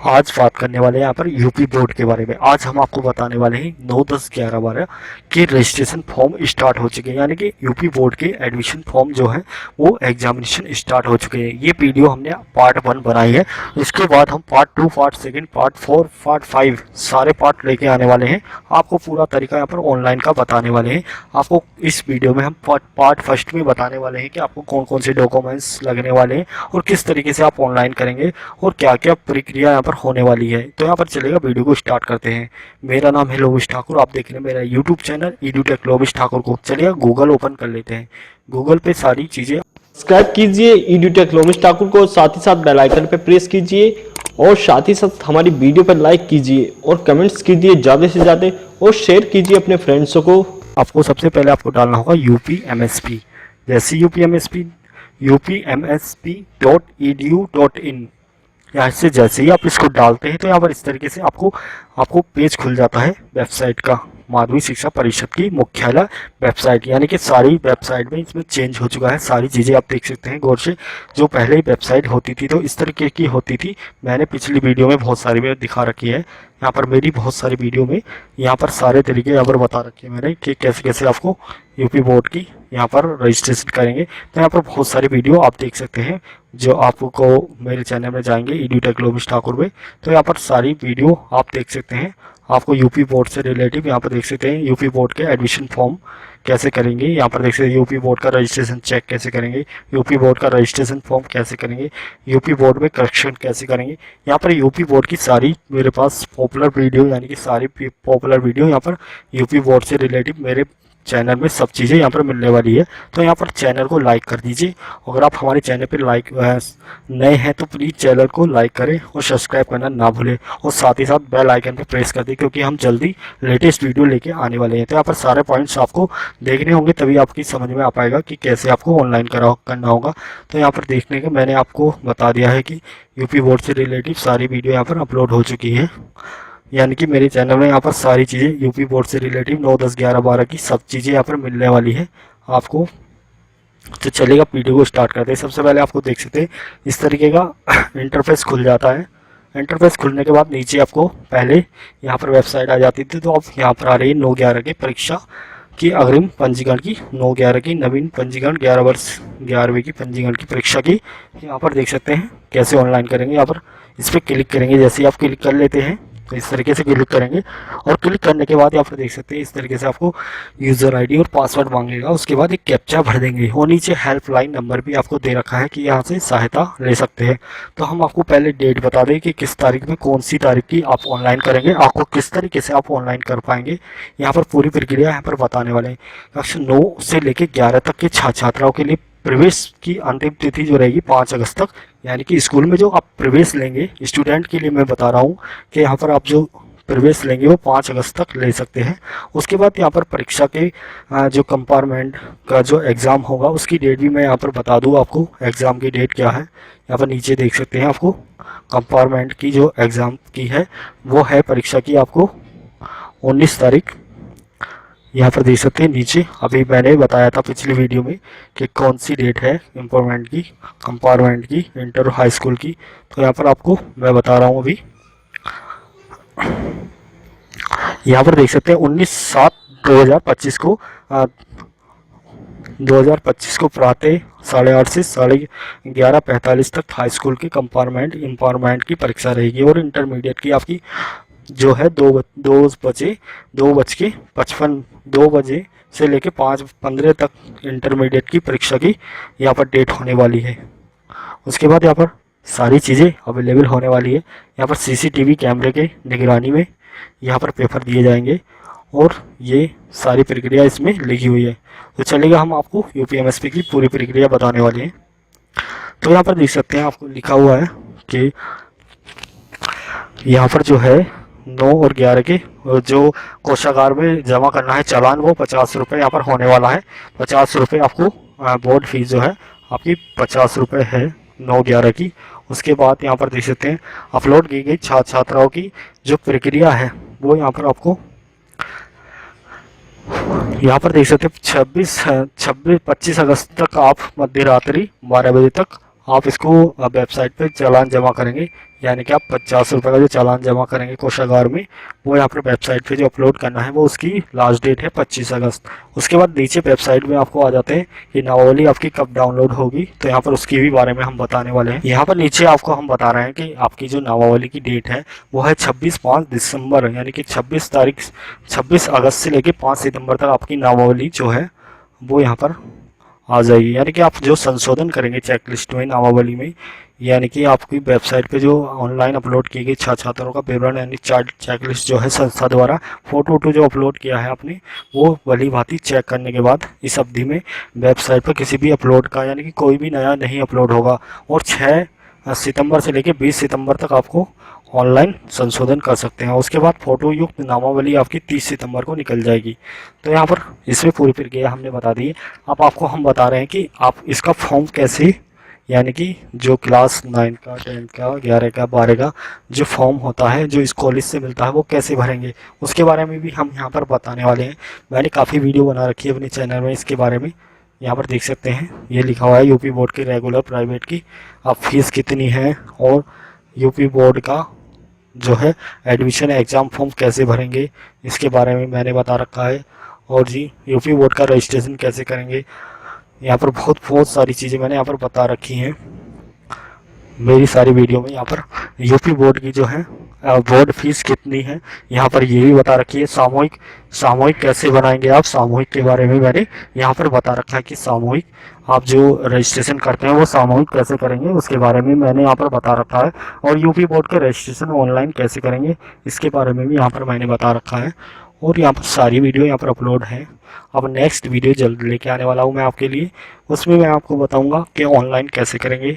आज बात करने वाले हैं यहाँ पर यूपी बोर्ड के बारे में। आज हम आपको बताने वाले हैं 9, 10, 11, 12 के रजिस्ट्रेशन फॉर्म स्टार्ट हो चुके हैं, यानी कि यूपी बोर्ड के एडमिशन फॉर्म जो है वो एग्जामिनेशन स्टार्ट हो चुके हैं। ये वीडियो हमने पार्ट 1 बनाई है। इसके बाद हम पार्ट 2, पार्ट 2, पार्ट 4, पार्ट 5 सारे पार्ट लेके आने वाले हैं। आपको पूरा तरीका यहाँ पर ऑनलाइन का बताने वाले हैं। आपको इस वीडियो में हम पार्ट 1 में बताने वाले हैं कि आपको कौन कौन से डॉक्यूमेंट्स लगने वाले हैं और किस तरीके से आप ऑनलाइन करेंगे और क्या क्या प्रक्रिया यहाँ पर होने वाली है। तो यहाँ पर चलेगा, वीडियो को स्टार्ट करते हैं। मेरा नाम है लोविश ठाकुर, आप देख रहे हैं मेरा यूट्यूब चैनल EduTech लोविश ठाकुर को। चलिए गूगल ओपन कर लेते हैं। गूगल पे सारी चीज़ें सब्सक्राइब कीजिए EduTech लोविश ठाकुर को, साथ ही साथ बेल आइकन पे प्रेस कीजिए और साथ ही साथ हमारी वीडियो पर लाइक कीजिए और कमेंट्स कीजिए ज़्यादा से ज़्यादा और शेयर कीजिए अपने फ्रेंड्सों को। आपको सबसे पहले आपको डालना होगा UPMSP। जैसे UPMSP.edu.in, यहाँ से जैसे ही आप इसको डालते हैं तो यहाँ पर इस तरीके से आपको पेज खुल जाता है वेबसाइट का। माध्यमिक शिक्षा परिषद की मुख्यालय वेबसाइट, यानी कि सारी वेबसाइट में इसमें चेंज हो चुका है। सारी चीज़ें आप देख सकते हैं गौर से। जो पहले ही वेबसाइट होती थी तो इस तरीके की होती थी। मैंने पिछली वीडियो में बहुत सारी में दिखा रखी है। यहाँ पर मेरी बहुत सारी वीडियो में यहाँ पर सारे तरीके यहाँ पर बता रखे हैं मैंने कि कैसे कैसे आपको यूपी बोर्ड की यहाँ पर रजिस्ट्रेशन करेंगे। तो यहाँ पर बहुत सारी वीडियो आप देख सकते हैं जो आपको मेरे चैनल में जाएंगे EduTech लोविश ठाकुर में, तो यहाँ पर सारी वीडियो आप देख सकते हैं। आपको यूपी बोर्ड से रिलेटिव यहाँ पर देख सकते हैं यूपी बोर्ड के एडमिशन फॉर्म कैसे करेंगे। यहाँ पर देख सकते हैं यूपी बोर्ड का रजिस्ट्रेशन चेक कैसे करेंगे, यूपी बोर्ड का रजिस्ट्रेशन फॉर्म कैसे करेंगे, यूपी बोर्ड में करेक्शन कैसे करेंगे। यहाँ पर यूपी बोर्ड की सारी मेरे पास पॉपुलर वीडियो, यानी कि सारी पॉपुलर वीडियो यहाँ पर यूपी बोर्ड से रिलेटिव मेरे चैनल में सब चीज़ें यहाँ पर मिलने वाली है। तो यहाँ पर चैनल को लाइक कर दीजिए। अगर आप हमारे चैनल पर नए हैं तो प्लीज़ चैनल को लाइक करें और सब्सक्राइब करना ना भूलें, और साथ ही साथ बेल आइकन पर प्रेस कर दें, क्योंकि हम जल्दी लेटेस्ट वीडियो लेके आने वाले हैं। तो यहाँ पर सारे पॉइंट्स आपको देखने होंगे, तभी आपकी समझ में आ पाएगा कि कैसे आपको ऑनलाइन करना होगा। तो यहाँ पर देखने के मैंने आपको बता दिया है कि यूपी बोर्ड से रिलेटिव सारी वीडियो यहाँ पर अपलोड हो चुकी है, यानी कि मेरे चैनल में यहाँ पर सारी चीज़ें यूपी बोर्ड से रिलेटिव 9, 10, 11, 12 की सब चीज़ें यहाँ पर मिलने वाली है आपको। तो चलेगा वीडियो को स्टार्ट करते हैं। सबसे पहले आपको देख सकते हैं इस तरीके का इंटरफेस खुल जाता है। इंटरफेस खुलने के बाद नीचे आपको पहले यहाँ पर वेबसाइट आ जाती थी, तो अब यहाँ पर आ रही है 9/11 की परीक्षा की अग्रिम पंजीकरण की 9/11 की नवीन पंजीकरण 11 वर्ष 11वीं की पंजीकरण की परीक्षा की। यहाँ पर देख सकते हैं कैसे ऑनलाइन करेंगे। यहाँ पर इस पर क्लिक करेंगे, जैसे ही आप क्लिक कर लेते हैं तो इस तरीके से क्लिक करेंगे और क्लिक करने के बाद यहाँ पर देख सकते हैं इस तरीके से आपको यूज़र आईडी और पासवर्ड मांगेगा। उसके बाद एक कैप्चा भर देंगे और नीचे हेल्पलाइन नंबर भी आपको दे रखा है कि यहाँ से सहायता ले सकते हैं। तो हम आपको पहले डेट बता दें कि किस तारीख में कौन सी तारीख की आप ऑनलाइन करेंगे, आपको किस तरीके से आप ऑनलाइन कर पाएंगे। यहाँ पर पूरी प्रक्रिया यहाँ पर बताने वाले हैं। कक्षा 9 से लेकर 11 तक के छात्राओं के लिए प्रवेश की अंतिम तिथि जो रहेगी 5 अगस्त तक, यानी कि स्कूल में जो आप प्रवेश लेंगे स्टूडेंट के लिए मैं बता रहा हूँ कि यहाँ पर आप जो प्रवेश लेंगे वो 5 अगस्त तक ले सकते हैं। उसके बाद यहाँ पर परीक्षा के जो कंपार्टमेंट का जो एग्ज़ाम होगा उसकी डेट भी मैं यहाँ पर बता दूँ आपको। एग्ज़ाम की डेट क्या है यहाँ पर नीचे देख सकते हैं। आपको कंपार्टमेंट की जो एग्ज़ाम की है वो है परीक्षा की आपको 19 तारीख, यहाँ पर देख सकते हैं नीचे। अभी मैंने बताया था पिछली वीडियो में कि कौन सी डेट है इम्पोर्टमेंट की, कंपार्टमेंट की, इंटर और हाई स्कूल की। तो यहाँ पर आपको मैं बता रहा हूँ अभी। यहाँ पर देख सकते हैं 19/7/2025 को 2025 को प्रातः 8:30 से 11:45 तक हाई स्कूल की कंपार्टमेंट की परीक्षा रहेगी और इंटरमीडिएट की आपकी जो है 2 बजे से लेके 5:15 तक इंटरमीडिएट की परीक्षा की यहाँ पर डेट होने वाली है। उसके बाद यहाँ पर सारी चीज़ें अवेलेबल होने वाली है। यहाँ पर सीसीटीवी कैमरे के निगरानी में यहाँ पर पेपर दिए जाएंगे और ये सारी प्रक्रिया इसमें लिखी हुई है। तो चलेगा हम आपको यूपीएमएसपी की पूरी प्रक्रिया बताने वाले हैं। तो यहाँ पर देख सकते हैं आपको लिखा हुआ है कि यहाँ पर जो है 9 और 11 के जो कोषागार में जमा करना है चालान वो 50 रुपये यहाँ पर होने वाला है। 50 रुपये आपको बोर्ड फीस जो है आपकी 50 रुपये है 9/11 की। उसके बाद यहाँ पर देख सकते हैं अपलोड की गई छात्राओं की जो प्रक्रिया है वो यहाँ पर आपको यहाँ पर देख सकते हैं 25 अगस्त तक आप मध्य रात्रि 12 बजे तक आप इसको वेबसाइट पे चालान जमा करेंगे, यानी कि आप 50 रुपये का जो चालान जमा करेंगे कोषागार में वो यहाँ पर वेबसाइट पे जो अपलोड करना है वो उसकी लास्ट डेट है 25 अगस्त। उसके बाद नीचे वेबसाइट में आपको आ जाते हैं कि नामावली आपकी कब डाउनलोड होगी, तो यहाँ पर उसकी भी बारे में हम बताने वाले हैं। यहाँ पर नीचे आपको हम बता रहे हैं कि आपकी जो नामावली की डेट है वो है 26 दिसंबर, यानी कि 26 अगस्त से लेकर 5 सितंबर तक आपकी नामावली जो है वो यहाँ पर आ जाएगी। यानी कि आप जो संशोधन करेंगे चेकलिस्ट में नामावली में, यानी कि आपकी वेबसाइट पे जो ऑनलाइन अपलोड की गई छात्रों का विवरण यानी चेकलिस्ट जो है संस्था द्वारा फोटो जो अपलोड किया है आपने वो भली भांति चेक करने के बाद इस अवधि में वेबसाइट पर किसी भी अपलोड का यानी कि कोई भी नया नहीं अपलोड होगा और 6 सितंबर से लेकर 20 सितंबर तक आपको ऑनलाइन संशोधन कर सकते हैं। उसके बाद फोटो युक्त नामावली आपकी 30 सितंबर को निकल जाएगी। तो यहाँ पर इसमें पूरी प्रक्रिया हमने बता दी है। अब आपको हम बता रहे हैं कि आप इसका फॉर्म कैसे, यानी कि जो क्लास 9 का 10 का 11 का 12 का जो फॉर्म होता है जो इस कॉलेज से मिलता है वो कैसे भरेंगे उसके बारे में भी हम यहाँ पर बताने वाले हैं। मैंने काफ़ी वीडियो बना रखी है अपने चैनल में इसके बारे में। यहाँ पर देख सकते हैं ये लिखा हुआ है यूपी बोर्ड के रेगुलर प्राइवेट की अब फीस कितनी है और यूपी बोर्ड का जो है एडमिशन एग्ज़ाम फॉर्म कैसे भरेंगे इसके बारे में मैंने बता रखा है। और जी यूपी बोर्ड का रजिस्ट्रेशन कैसे करेंगे यहाँ पर बहुत सारी चीज़ें मैंने यहाँ पर बता रखी हैं मेरी सारी वीडियो में। यहाँ पर यूपी बोर्ड की जो है बोर्ड फीस कितनी है यहाँ पर ये भी बता रखी है। सामूहिक कैसे बनाएंगे आप, सामूहिक के बारे में मैंने यहाँ पर बता रखा है कि सामूहिक आप जो रजिस्ट्रेशन करते हैं वो सामूहिक कैसे करेंगे उसके बारे में मैंने यहाँ पर बता रखा है। और यूपी बोर्ड के रजिस्ट्रेशन ऑनलाइन कैसे करेंगे इसके बारे में भी यहाँ पर मैंने बता रखा है। और यहाँ पर सारी वीडियो यहाँ पर अपलोड है। अब नेक्स्ट वीडियो जल्द लेके आने वाला हूँ मैं आपके लिए, उसमें मैं आपको बताऊँगा कि ऑनलाइन कैसे करेंगे,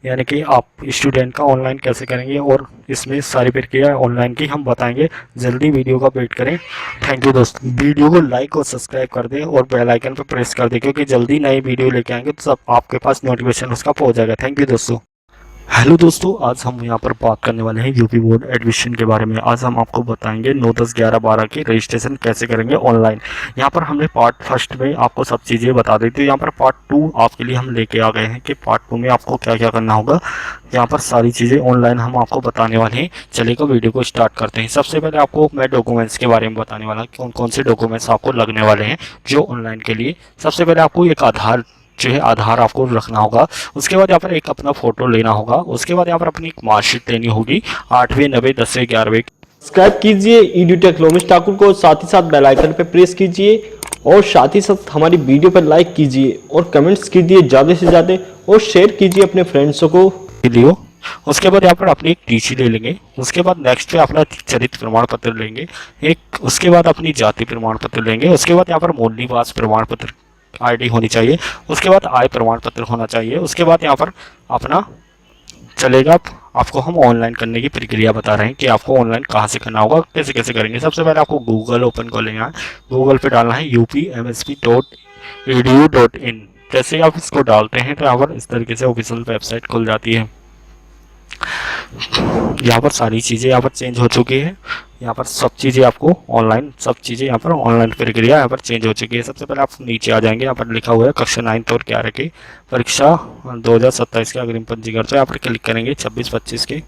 यानी कि आप स्टूडेंट का ऑनलाइन कैसे करेंगे और इसमें सारी प्रक्रिया ऑनलाइन की हम बताएंगे। जल्दी वीडियो का वेट करें। थैंक यू दोस्तों। वीडियो को लाइक और सब्सक्राइब कर दें और बेल आइकन पर प्रेस कर दें क्योंकि जल्दी नई वीडियो लेके आएंगे तो सब आपके पास नोटिफिकेशन उसका पहुँच जाएगा। थैंक यू दोस्तों। हेलो दोस्तों, आज हम यहाँ पर बात करने वाले हैं यूपी बोर्ड एडमिशन के बारे में। आज हम आपको बताएंगे 9, 10, 11, 12 की रजिस्ट्रेशन कैसे करेंगे ऑनलाइन। यहाँ पर हमने पार्ट फर्स्ट में आपको सब चीज़ें बता दी थी। यहाँ पर पार्ट 2 आपके लिए हम लेके आ गए हैं कि पार्ट 2 में आपको क्या क्या करना होगा। यहाँ पर सारी चीज़ें ऑनलाइन हम आपको बताने वाले हैं। चलिएगा वीडियो को स्टार्ट करते हैं। सबसे पहले आपको मैं डॉक्यूमेंट्स के बारे में बताने वाला हूँ, कौन कौन से डॉक्यूमेंट्स आपको लगने वाले हैं जो ऑनलाइन के लिए। सबसे पहले आपको एक आधार जो है आधार आपको रखना होगा। उसके बाद यहाँ पर एक अपना फोटो लेना होगा। उसके बाद यहाँ पर अपनी एक मार्कशीट लेनी होगी 8वीं, 9वीं, 10वीं, 11वीं। सब्सक्राइब कीजिए EduTech लोमेश ठाकुर को, साथ ही साथ बेल आइकन पे प्रेस कीजिए और साथ ही साथ हमारी वीडियो पर लाइक कीजिए और कमेंट्स कीजिए ज़्यादा से ज़्यादा और शेयर कीजिए अपने फ्रेंड्सों को। वीडियो उसके बाद यहाँ पर अपनी एक टीसी ले लेंगे। उसके बाद नेक्स्ट पे अपना चरित्र प्रमाण पत्र लेंगे एक। उसके बाद अपनी जाति प्रमाण पत्र लेंगे। उसके बाद यहाँ पर मूल निवास प्रमाण पत्र आईडी होनी चाहिए। उसके बाद आय प्रमाण पत्र होना चाहिए। उसके बाद यहाँ पर अपना चलेगा। आपको हम ऑनलाइन करने की प्रक्रिया बता रहे हैं कि आपको ऑनलाइन कहाँ से करना होगा, कैसे कैसे करेंगे। सबसे पहले आपको गूगल ओपन कर लेना है। गूगल पे डालना है upmsp.edu.in। जैसे ही आप इसको डालते हैं तो यहाँ पर इस तरीके से ऑफिशियल वेबसाइट खुल जाती है। यहाँ पर सारी चीज़ें यहाँ पर चेंज हो चुकी है। यहाँ पर सब चीज़ें आपको ऑनलाइन, सब चीज़ें यहाँ पर ऑनलाइन प्रक्रिया यहाँ पर चेंज हो चुकी है। सबसे पहले आप नीचे आ जाएंगे। यहाँ पर लिखा हुआ है कक्षा 9 और 11 की परीक्षा 2027 के अग्रिम पंजीकरण। तो यहाँ पर क्लिक करेंगे 26-25 के।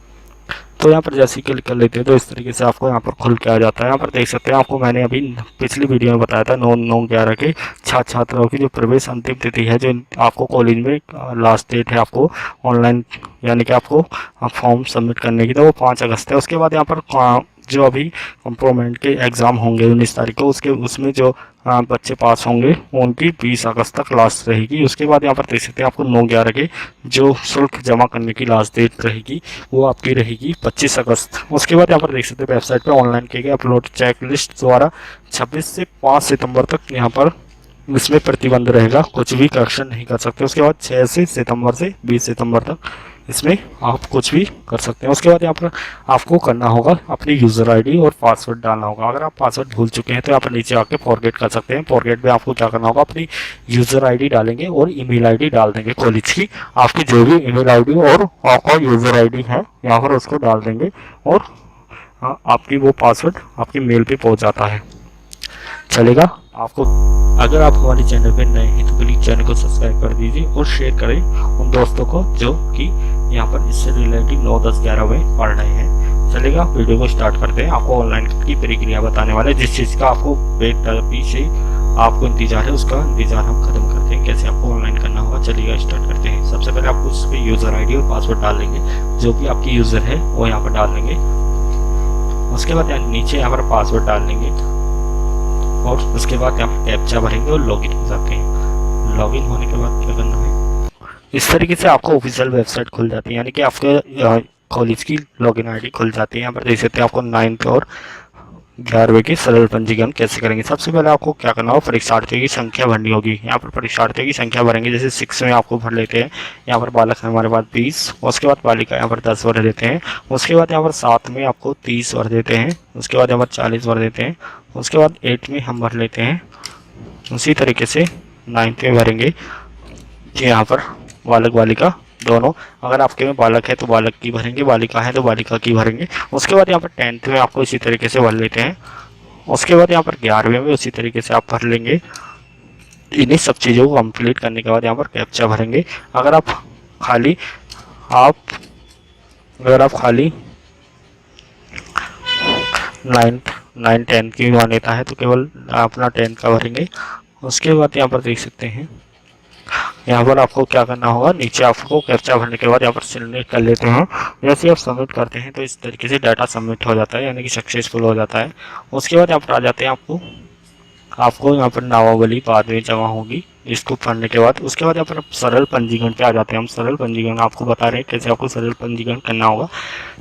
तो यहाँ पर जैसे ही क्लिक कर लेते हैं तो इस तरीके से आपको यहाँ पर खुल के आ जाता है। यहाँ पर देख सकते हैं, आपको मैंने अभी पिछली वीडियो में बताया था 9/9/11 के छात्राओं की जो प्रवेश अंतिम तिथि है, जो आपको कॉलेज में लास्ट डेट है आपको ऑनलाइन यानी कि आपको फॉर्म सबमिट करने की, तो वो 5 अगस्त है। उसके बाद यहाँ पर जो अभी कंप्रोमेंट के एग्ज़ाम होंगे 19 तारीख को, उसमें जो बच्चे पास होंगे उनकी 20 अगस्त तक लास्ट रहेगी। उसके बाद यहाँ पर देख सकते हैं आपको 9/11 के जो शुल्क जमा करने की लास्ट डेट रहेगी वो आपकी रहेगी 25 अगस्त। उसके बाद यहाँ पर देख सकते हैं वेबसाइट पे ऑनलाइन किए गए अपलोड चेक लिस्ट द्वारा 26 से 5 सितंबर तक यहाँ पर इसमें प्रतिबंध रहेगा, कुछ भी करेक्शन नहीं कर सकते। उसके बाद 6 सितंबर से 20 सितंबर तक इसमें आप कुछ भी कर सकते हैं। उसके बाद यहाँ पर आपको करना होगा अपनी यूज़र आईडी और पासवर्ड डालना होगा। अगर आप पासवर्ड भूल चुके हैं तो यहाँ पर नीचे आके फॉरगेट कर सकते हैं। फॉरगेट में आपको क्या करना होगा, अपनी यूज़र आईडी डालेंगे और ईमेल आईडी डाल देंगे कॉलेज की। आपकी जो भी ईमेल आईडी और आपका यूज़र आईडी है यहाँ पर उसको डाल देंगे और आपकी वो पासवर्ड आपकी मेल पे पहुँच जाता है। चलेगा आपको। अगर आप हमारे चैनल पर नए हैं तो प्लीज़ चैनल को सब्सक्राइब कर दीजिए और शेयर करें उन दोस्तों को जो कि यहाँ पर इससे रिलेटेड 9, 10, 11 में पढ़ रहे हैं। चलेगा वीडियो को स्टार्ट करते हैं। आपको ऑनलाइन की प्रक्रिया बताने वाले, जिस चीज़ का आपको पीछे आपको इंतजार है उसका इंतजार हम खत्म करते हैं, कैसे आपको ऑनलाइन करना होगा। चलिएगा स्टार्ट करते हैं। सबसे पहले आपको उस पर यूज़र आईडी और पासवर्ड डाल लेंगे, जो भी आपकी यूज़र है वो यहाँ पर डाल लेंगे। उसके बाद नीचे यहाँ पर पासवर्ड डाल लेंगे और उसके बाद यहाँ पर कैप्चा भरेंगे और लॉगिन हो जाते हैं। लॉगिन होने के बाद क्या करना है, इस तरीके से आपको ऑफिशियल वेबसाइट खुल जाती है, यानी कि आपके कॉलेज की लॉगिन आईडी खुल जाती है। यहाँ पर देख सकते हैं आपको 9th और 11वीं की सरल पंजीकरण कैसे करेंगे। सबसे पहले आपको क्या करना होगा, परीक्षार्थियों की संख्या भरनी होगी। यहाँ पर परीक्षार्थियों की संख्या भरेंगे, जैसे 6 में आपको भर लेते हैं। यहाँ पर बालक है हमारे पास 20। उसके बाद बालिका यहाँ पर 10 भर देते हैं। उसके बाद यहाँ पर 7 में आपको 30 भर देते हैं। उसके बाद यहाँ पर 40 भर देते हैं। उसके बाद 8 में हम भर लेते हैं। उसी तरीके से 9th में भरेंगे कि यहाँ पर बालक बालिका दोनों। अगर आपके में बालक है तो बालक की भरेंगे, बालिका है तो बालिका की भरेंगे। उसके बाद यहाँ पर 10th में आपको इसी तरीके से भर लेते हैं। उसके बाद यहाँ पर 11वीं में उसी तरीके से आप भर लेंगे। इन्हीं सब चीज़ों को कंप्लीट करने के बाद यहाँ पर कैप्चा भरेंगे। अगर आप खाली 9, 10 की मान्यता है तो केवल अपना 10 का भरेंगे। उसके बाद यहाँ पर देख सकते हैं, यहाँ पर आपको क्या करना होगा, नीचे आपको कैप्चा भरने के बाद यहाँ पर सबमिट कर लेते हैं। जैसे आप सबमिट करते हैं तो इस तरीके से डाटा सबमिट हो जाता है, यानी कि सक्सेसफुल हो जाता है। उसके बाद यहाँ पर आ जाते हैं, आपको यहाँ पर नामावली बाद में जमा होगी इसको पढ़ने के बाद। उसके बाद यहाँ पर सरल पंजीकरण पे आ जाते हैं। हम सरल पंजीकरण आपको बता रहे हैं कैसे आपको सरल पंजीकरण करना होगा।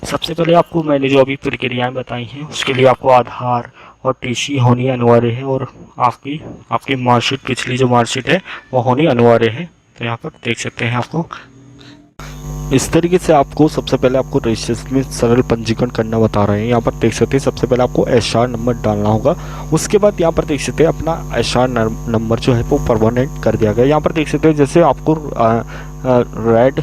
सबसे पहले आपको मैंने जो अभी प्रक्रियाएँ बताई हैं उसके लिए आपको आधार और टीसी होनी अनिवार्य है और आपकी मार्कशीट, पिछली जो मार्कशीट है वो होनी अनिवार्य है। तो यहाँ पर देख सकते हैं आपको इस तरीके से आपको सबसे पहले आपको रजिस्ट्रेशन में सरल पंजीकरण करना बता रहे हैं। यहाँ पर देख सकते हैं सबसे पहले आपको एचआर नंबर डालना होगा। उसके बाद यहाँ पर देख सकते हैं अपना एचआर नंबर जो है वो परमानेंट कर दिया गया। यहाँ पर देख सकते हैं जैसे आपको रेड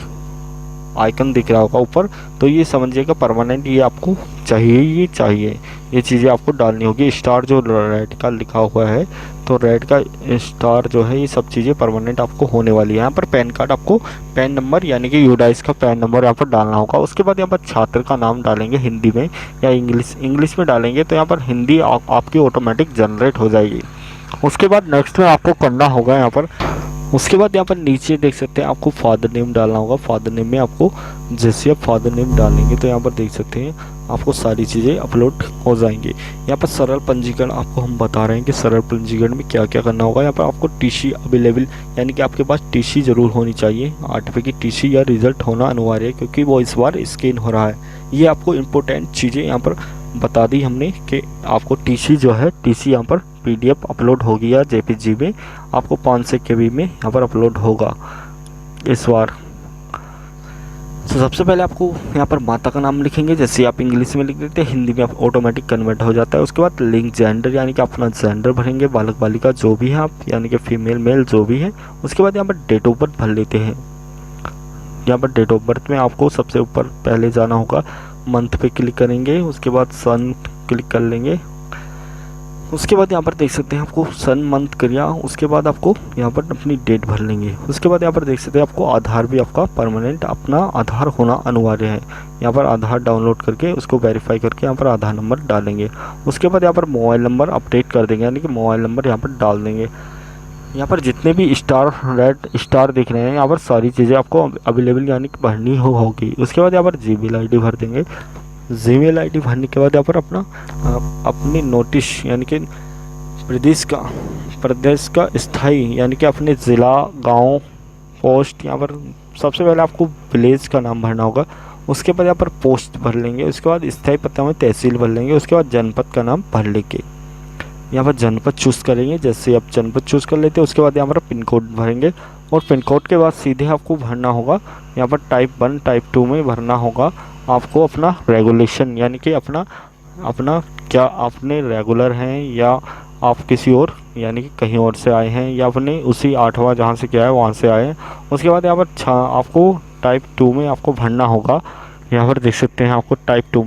आइकन दिख रहा होगा ऊपर, तो ये समझिएगा परमानेंट ये आपको चाहिए ही चाहिए। ये चीज़ें आपको डालनी होगी। स्टार जो रेड का लिखा हुआ है, तो रेड का स्टार जो है, ये सब चीज़ें परमानेंट आपको होने वाली है। यहाँ पर पैन कार्ड आपको पैन नंबर यानी कि यूडाइस का पैन नंबर यहाँ पर डालना होगा। उसके बाद यहाँ पर छात्र का नाम डालेंगे हिंदी में या इंग्लिश में डालेंगे, तो यहाँ पर हिंदी आपकी ऑटोमेटिक जनरेट हो जाएगी। उसके बाद नेक्स्ट में आपको करना होगा यहाँ पर, उसके बाद यहाँ पर नीचे देख सकते हैं आपको फादर नेम डालना होगा। फादर नेम में आपको जैसे आप फादर नेम डालेंगे तो यहाँ पर देख सकते हैं आपको सारी चीज़ें अपलोड हो जाएंगी। यहाँ पर सरल पंजीकरण आपको हम बता रहे हैं कि सरल पंजीकरण में क्या क्या करना होगा। यहाँ पर आपको टीसी अवेलेबल यानी कि आपके पास टीसी ज़रूर होनी चाहिए। 8वीं की टीसी या रिजल्ट होना अनिवार्य है, क्योंकि वो इस बार स्कैन हो रहा है। ये आपको इम्पोर्टेंट चीज़ें यहाँ पर बता दी हमने कि आपको टीसी जो है, टीसी यहाँ पर पीडीएफ अपलोड होगी या जेपीजी में आपको 500 KB में यहाँ पर अपलोड होगा इस बार। तो सबसे पहले आपको यहाँ पर माता का नाम लिखेंगे, जैसे आप इंग्लिश में लिख देते हैं हिंदी में आप ऑटोमेटिक कन्वर्ट हो जाता है। उसके बाद लिंक जेंडर यानी कि अपना जेंडर भरेंगे, बालक बालिका जो भी है आप, यानी कि फीमेल मेल जो भी है। उसके बाद यहाँ पर डेट ऑफ बर्थ भर लेते हैं। यहाँ पर डेट ऑफ बर्थ में आपको सबसे ऊपर पहले जाना होगा, मंथ पे क्लिक करेंगे, उसके बाद सन क्लिक कर लेंगे। उसके बाद यहाँ पर देख सकते हैं आपको सन मंथ करिया, उसके बाद आपको यहाँ पर अपनी डेट भर लेंगे। उसके बाद यहाँ पर देख सकते हैं आपको आधार भी आपका परमानेंट अपना आधार होना अनिवार्य है। यहाँ पर आधार डाउनलोड करके उसको वेरीफाई करके यहाँ पर आधार नंबर डालेंगे। उसके बाद यहाँ पर मोबाइल नंबर अपडेट कर देंगे, यानी कि मोबाइल नंबर यहाँ पर डाल देंगे। यहाँ पर जितने भी स्टार रेड स्टार दिख रहे हैं यहाँ पर सारी चीज़ें आपको अवेलेबल यानी कि भरनी होगी। उसके बाद यहाँ पर जीमेल आईडी भर देंगे। जीमेल आईडी भरने के बाद यहाँ पर अपनी नोटिस यानी कि प्रदेश का स्थाई यानी कि अपने ज़िला, गांव, पोस्ट, यहाँ पर सबसे पहले आपको विलेज का नाम भरना होगा। उसके बाद यहाँ पर पोस्ट भर लेंगे। उसके बाद स्थाई पता में तहसील भर लेंगे। उसके बाद जनपद का नाम भर लेंगे। यहाँ पर जनपद चूज़ करेंगे, जैसे आप जनपद चूज़ कर लेते हैं। उसके बाद यहाँ पर पिन कोड भरेंगे और पिन कोड के बाद सीधे आपको भरना होगा यहाँ पर टाइप 1 टाइप 2 में भरना होगा आपको अपना रेगुलेशन, यानी कि अपना क्या आपने रेगुलर हैं या आप किसी और यानी कि कहीं और से आए हैं या अपने उसी 8वां जहाँ से क्या है वहाँ से आए हैं। उसके बाद यहाँ पर आपको टाइप 2 में आपको भरना होगा। यहाँ पर देख सकते हैं आपको टाइप 2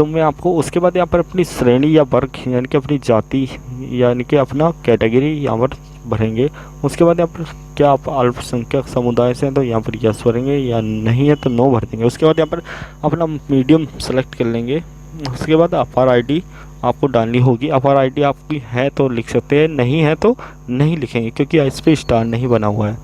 में आपको। उसके बाद यहाँ पर अपनी श्रेणी या वर्ग यानी कि अपनी जाति यानी कि अपना कैटेगरी यहाँ पर भरेंगे। उसके बाद यहाँ पर क्या आप अल्पसंख्यक समुदाय से हैं तो यहाँ पर यस भरेंगे, या नहीं है तो नो भर देंगे। उसके बाद यहाँ पर अपना मीडियम सेलेक्ट कर लेंगे। उसके बाद अपार आईडी आपको डालनी होगी। अपार आईडी आपकी है तो लिख सकते हैं, नहीं है तो नहीं लिखेंगे क्योंकि इस पर स्टार नहीं बना हुआ है।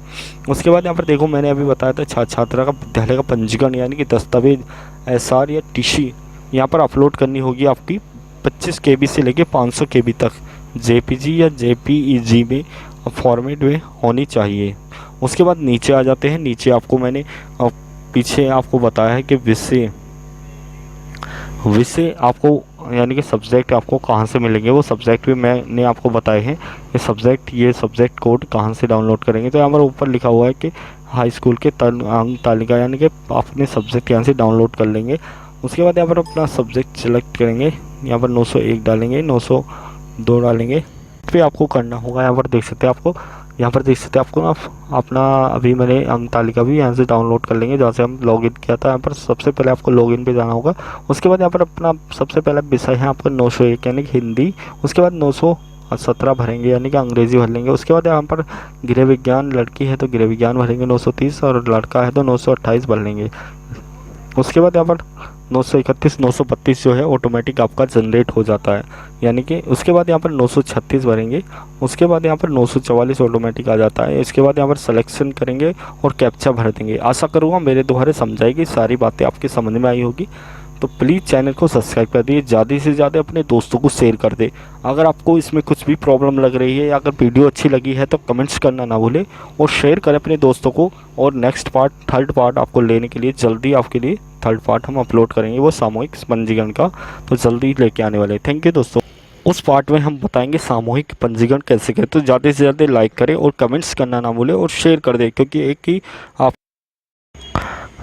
उसके बाद यहाँ पर देखो मैंने अभी बताया था छात्रा का विद्यालय का पंजीकरण यानी कि दस्तावेज SR या टीसी यहाँ पर अपलोड करनी होगी आपकी 25 KB से लेके 500 KB तक जेपीजी या जेपीईजी में फॉर्मेट में होनी चाहिए। उसके बाद नीचे आ जाते हैं। नीचे आपको मैंने पीछे आपको बताया है कि विषय आपको यानी कि सब्जेक्ट आपको कहाँ से मिलेंगे, वो सब्जेक्ट भी मैंने आपको बताए हैं। ये सब्जेक्ट कोड कहाँ से डाउनलोड करेंगे, तो यहाँ पर ऊपर लिखा हुआ है कि हाई स्कूल के अंक तालिका यानी कि अपने सब्जेक्ट यहाँ से डाउनलोड कर लेंगे। उसके बाद यहाँ पर अपना सब्जेक्ट सेलेक्ट करेंगे। यहाँ पर 901 डालेंगे, 902 डालेंगे, फिर आपको करना होगा। यहाँ पर देख सकते हैं आपको ना अपना अभी मैंने अंक तालिका भी यहाँ से डाउनलोड कर लेंगे जहाँ से हम लॉगिन किया था। यहाँ पर सबसे पहले आपको लॉगिन पे जाना होगा। उसके बाद यहाँ पर अपना सबसे पहला विषय है आपका 901 यानी कि हिंदी। उसके बाद 917 भरेंगे यानी कि अंग्रेजी भर लेंगे। उसके बाद यहाँ पर गृह विज्ञान, लड़की है तो गृह विज्ञान भरेंगे 930 और लड़का है तो 928 भर लेंगे। उसके बाद यहाँ पर 931 932 जो है ऑटोमेटिक आपका जनरेट हो जाता है, यानी कि उसके बाद यहाँ पर 936 भरेंगे। उसके बाद यहाँ पर 944 ऑटोमेटिक आ जाता है। इसके बाद यहाँ पर सिलेक्शन करेंगे और कैप्चा भर देंगे। आशा करूँगा मेरे द्वारा समझाएगी सारी बातें आपके समझ में आई होगी। तो प्लीज़ चैनल को सब्सक्राइब कर दिए, ज़्यादा से ज़्यादा अपने दोस्तों को शेयर कर दे। अगर आपको इसमें कुछ भी प्रॉब्लम लग रही है या अगर वीडियो अच्छी लगी है तो कमेंट्स करना ना भूले और शेयर करें अपने दोस्तों को। और नेक्स्ट पार्ट, थर्ड पार्ट आपको लेने के लिए जल्दी आपके लिए थर्ड पार्ट हम अपलोड करेंगे, वो सामूहिक पंजीकरण का, तो जल्दी लेके आने वाले। थैंक यू दोस्तों। उस पार्ट में हम बताएंगे सामूहिक पंजीकरण कैसे करें। तो ज़्यादा से ज़्यादा लाइक करें और कमेंट्स करना ना भूले और शेयर कर दें, क्योंकि एक ही आप।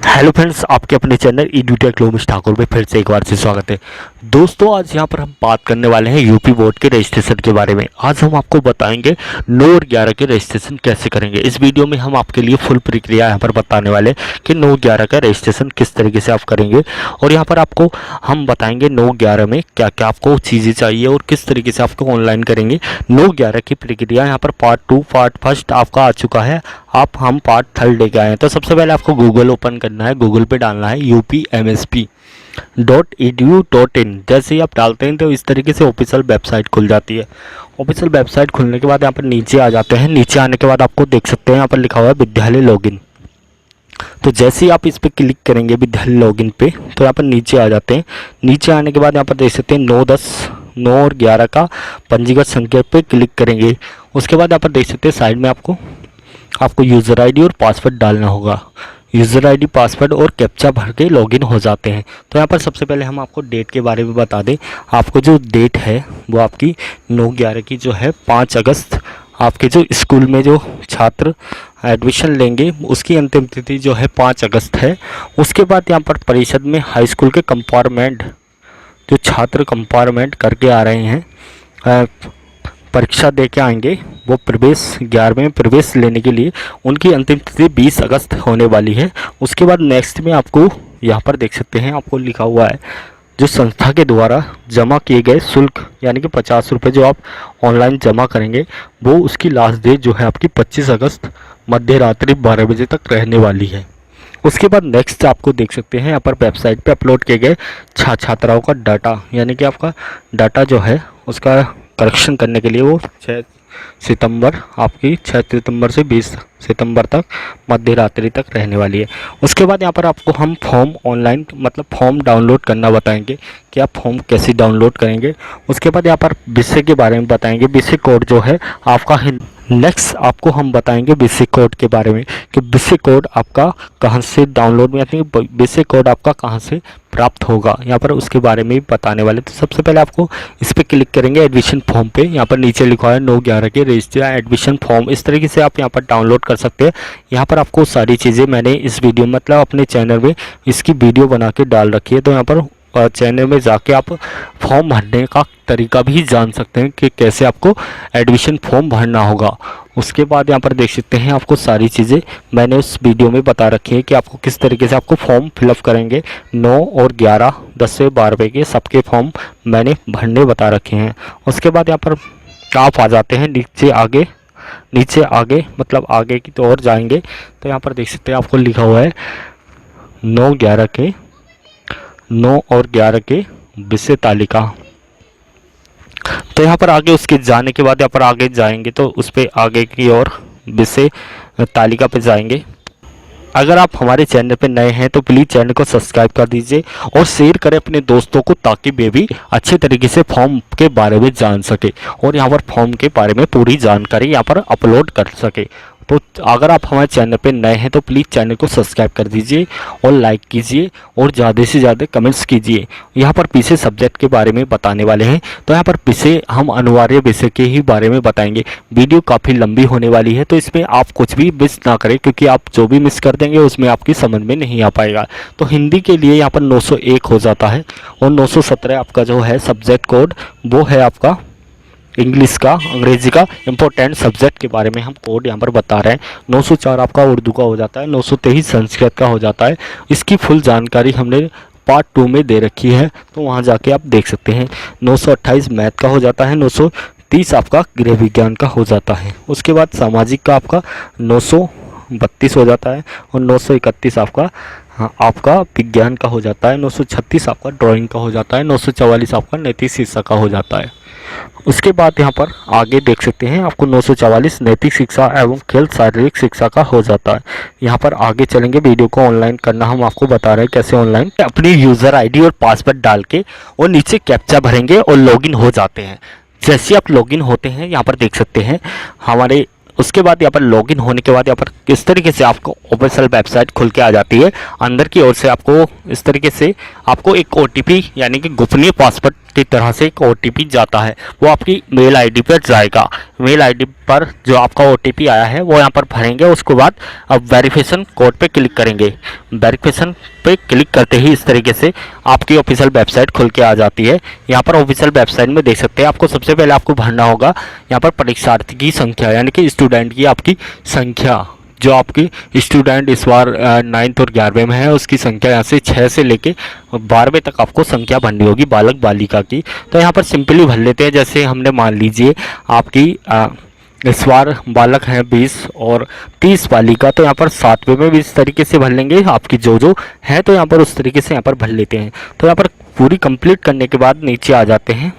हेलो फ्रेंड्स, आपके अपने चैनल EduTech लोमिश ठाकुर में फिर से एक बार से स्वागत है। दोस्तों आज यहाँ पर हम बात करने वाले हैं यूपी बोर्ड के रजिस्ट्रेशन के बारे में। आज हम आपको बताएंगे 9 और 11 के रजिस्ट्रेशन कैसे करेंगे। इस वीडियो में हम आपके लिए फुल प्रक्रिया यहाँ पर बताने वाले कि 9 11 का रजिस्ट्रेशन किस तरीके से आप करेंगे और यहाँ पर आपको हम बताएंगे 9 11 में क्या क्या आपको चीज़ें चाहिए और किस तरीके से आपको ऑनलाइन करेंगे। 9 11 की प्रक्रिया यहाँ पर पार्ट 2 पार्ट फर्स्ट आपका आ चुका है, आप हम पार्ट 3 लेके आए हैं। तो सबसे पहले आपको गूगल ओपन करना है, गूगल पे डालना है upmsp.edu.in। जैसे ही आप डालते हैं तो इस तरीके से ऑफिशियल वेबसाइट खुल जाती है। ऑफिशियल वेबसाइट खुलने के बाद यहाँ पर नीचे आ जाते हैं। नीचे आने के बाद आपको देख सकते हैं यहाँ पर लिखा हुआ है विद्यालय लॉगिन। तो जैसे ही आप इस पर क्लिक करेंगे विद्यालय लॉगिन पे तो यहाँ पर नीचे आ जाते हैं। नीचे आने के बाद यहाँ पर देख सकते हैं 9 और 11 का पंजीकृत संख्या पे क्लिक करेंगे। उसके बाद यहाँ पर देख सकते हैं साइड में आपको यूज़र आईडी और पासवर्ड डालना होगा। यूज़र आईडी पासवर्ड और कैप्चा भर के लॉगिन हो जाते हैं। तो यहाँ पर सबसे पहले हम आपको डेट के बारे में बता दें। आपको जो डेट है वो आपकी 9 11 की जो है 5 अगस्त, आपके जो स्कूल में जो छात्र एडमिशन लेंगे उसकी अंतिम तिथि जो है 5 अगस्त है। उसके बाद यहाँ पर परिषद में हाई स्कूल के कंपार्टमेंट जो छात्र कंपार्टमेंट करके आ रहे हैं, परीक्षा दे के आएंगे, वो प्रवेश 11वें में प्रवेश लेने के लिए उनकी अंतिम तिथि 20 अगस्त होने वाली है। उसके बाद नेक्स्ट में आपको यहाँ पर देख सकते हैं आपको लिखा हुआ है जो संस्था के द्वारा जमा किए गए शुल्क यानी कि 50 रुपये जो आप ऑनलाइन जमा करेंगे वो उसकी लास्ट डेट जो है आपकी 25 अगस्त मध्य रात्रि 12 बजे तक रहने वाली है। उसके बाद नेक्स्ट आपको देख सकते हैं यहाँ पर वेबसाइट पे अपलोड किए गए छात्राओं का डाटा यानी कि आपका डाटा जो है उसका करेक्शन करने के लिए वो 6 सितंबर से 20 सितंबर तक मध्य रात्रि तक रहने वाली है। उसके बाद यहाँ पर आपको हम फॉर्म ऑनलाइन मतलब फॉर्म डाउनलोड करना बताएंगे कि आप फॉर्म कैसे डाउनलोड करेंगे। उसके बाद यहाँ पर विषय के बारे में बताएंगे, विषय कोड जो है आपका नेक्स्ट आपको हम बताएंगे विषय कोड के बारे में कि विषय कोड आपका कहाँ से डाउनलोड में आती है, विषय कोड आपका कहाँ से प्राप्त होगा यहाँ पर उसके बारे में बताने वाले। तो सबसे पहले आपको इस पर क्लिक करेंगे एडमिशन फॉर्म पे। यहाँ पर नीचे लिखा है 9 11 के रजिस्टर एडमिशन फॉर्म। इस तरीके से आप यहाँ पर डाउनलोड कर सकते हैं। यहाँ पर आपको सारी चीज़ें मैंने इस वीडियो मतलब अपने चैनल में इसकी वीडियो बना के डाल रखी है। तो यहाँ पर चैनल में जाके आप फॉर्म भरने का तरीका भी जान सकते हैं कि कैसे आपको एडमिशन फॉर्म भरना होगा। उसके बाद यहाँ पर देख सकते हैं आपको सारी चीज़ें मैंने उस वीडियो में बता रखी है कि आपको किस तरीके से आपको फॉर्म फिलअप करेंगे। 9 और 11 10 से 12 के सबके फॉर्म मैंने भरने बता रखे हैं। उसके बाद यहाँ पर आप आ जाते हैं नीचे आगे मतलब आगे की तो और जाएंगे तो यहाँ पर देख सकते हैं आपको लिखा हुआ है 9 और 11 के विषय तालिका। तो यहाँ पर आगे उसके जाने के बाद यहाँ पर आगे जाएंगे तो उस पर आगे की ओर विषय तालिका पे जाएंगे। अगर आप हमारे चैनल पे नए हैं तो प्लीज़ चैनल को सब्सक्राइब कर दीजिए और शेयर करें अपने दोस्तों को ताकि वे भी अच्छे तरीके से फॉर्म के बारे में जान सके और यहाँ पर फॉर्म के बारे में पूरी जानकारी यहाँ पर अपलोड कर सके। तो अगर आप हमारे चैनल पे नए हैं तो प्लीज़ चैनल को सब्सक्राइब कर दीजिए और लाइक कीजिए और ज़्यादा से ज़्यादा कमेंट्स कीजिए। यहाँ पर विषय सब्जेक्ट के बारे में बताने वाले हैं। तो यहाँ पर विषय हम अनिवार्य विषय के ही बारे में बताएंगे। वीडियो काफ़ी लंबी होने वाली है तो इसमें आप कुछ भी मिस ना करें क्योंकि आप जो भी मिस कर देंगे उसमें आपकी समझ में नहीं आ पाएगा। तो हिंदी के लिए यहाँ पर 901 हो जाता है और 917 आपका जो है सब्जेक्ट कोड वो है आपका इंग्लिश का अंग्रेजी का इंपॉर्टेंट सब्जेक्ट के बारे में हम कोड यहाँ पर बता रहे हैं। 904 आपका उर्दू का हो जाता है, 923 संस्कृत का हो जाता है। इसकी फुल जानकारी हमने पार्ट 2 में दे रखी है तो वहाँ जाके आप देख सकते हैं। 928 मैथ का हो जाता है, 930 आपका गृह विज्ञान का हो जाता है। उसके बाद सामाजिक का आपका 932 हो जाता है और 931 आपका विज्ञान का हो जाता है, 936 आपका ड्राइंग का हो जाता है, 944 आपका नैतिक शिक्षा का हो जाता है। उसके बाद यहाँ पर आगे देख सकते हैं आपको 944 नैतिक शिक्षा एवं खेल शारीरिक शिक्षा का हो जाता है। यहाँ पर आगे चलेंगे, वीडियो को ऑनलाइन करना हम आपको बता रहे हैं कैसे ऑनलाइन अपनी यूज़र आईडी और पासवर्ड डाल के और नीचे कैप्चा भरेंगे और लॉगिन हो जाते हैं। जैसे आप लॉगिन होते हैं यहाँ पर देख सकते हैं हमारे उसके बाद यहाँ पर लॉगिन होने के बाद यहाँ पर किस तरीके से आपको ऑफिशियल वेबसाइट खुल के आ जाती है। अंदर की ओर से आपको इस तरीके से आपको एक OTP यानी कि गोपनीय पासवर्ड की तरह से एक OTP जाता है, वो आपकी मेल आईडी पर जाएगा। मेल आईडी पर जो आपका OTP आया है वो यहाँ पर भरेंगे। उसके बाद अब वेरिफिकेशन कोड पे क्लिक करेंगे। वेरिफिकेशन पे क्लिक करते ही इस तरीके से आपकी ऑफिशियल वेबसाइट खुल के आ जाती है। यहाँ पर ऑफिशियल वेबसाइट में देख सकते हैं, आपको सबसे पहले आपको भरना होगा यहाँ पर परीक्षार्थी की संख्या, यानी कि स्टूडेंट की आपकी संख्या, जो आपकी स्टूडेंट इस बार 9th और 11वें में है उसकी संख्या यहाँ से 6 से लेके 12वें तक आपको संख्या भरनी होगी बालक बालिका की। तो यहाँ पर सिंपली भर लेते हैं। जैसे हमने मान लीजिए आपकी इस बार बालक हैं 20 और 30 बालिका, तो यहाँ पर 7वें में भी इस तरीके से भर लेंगे आपकी जो है, तो यहाँ पर उस तरीके से यहाँ पर भर लेते हैं। तो यहाँ पर पूरी कंप्लीट करने के बाद नीचे आ जाते हैं,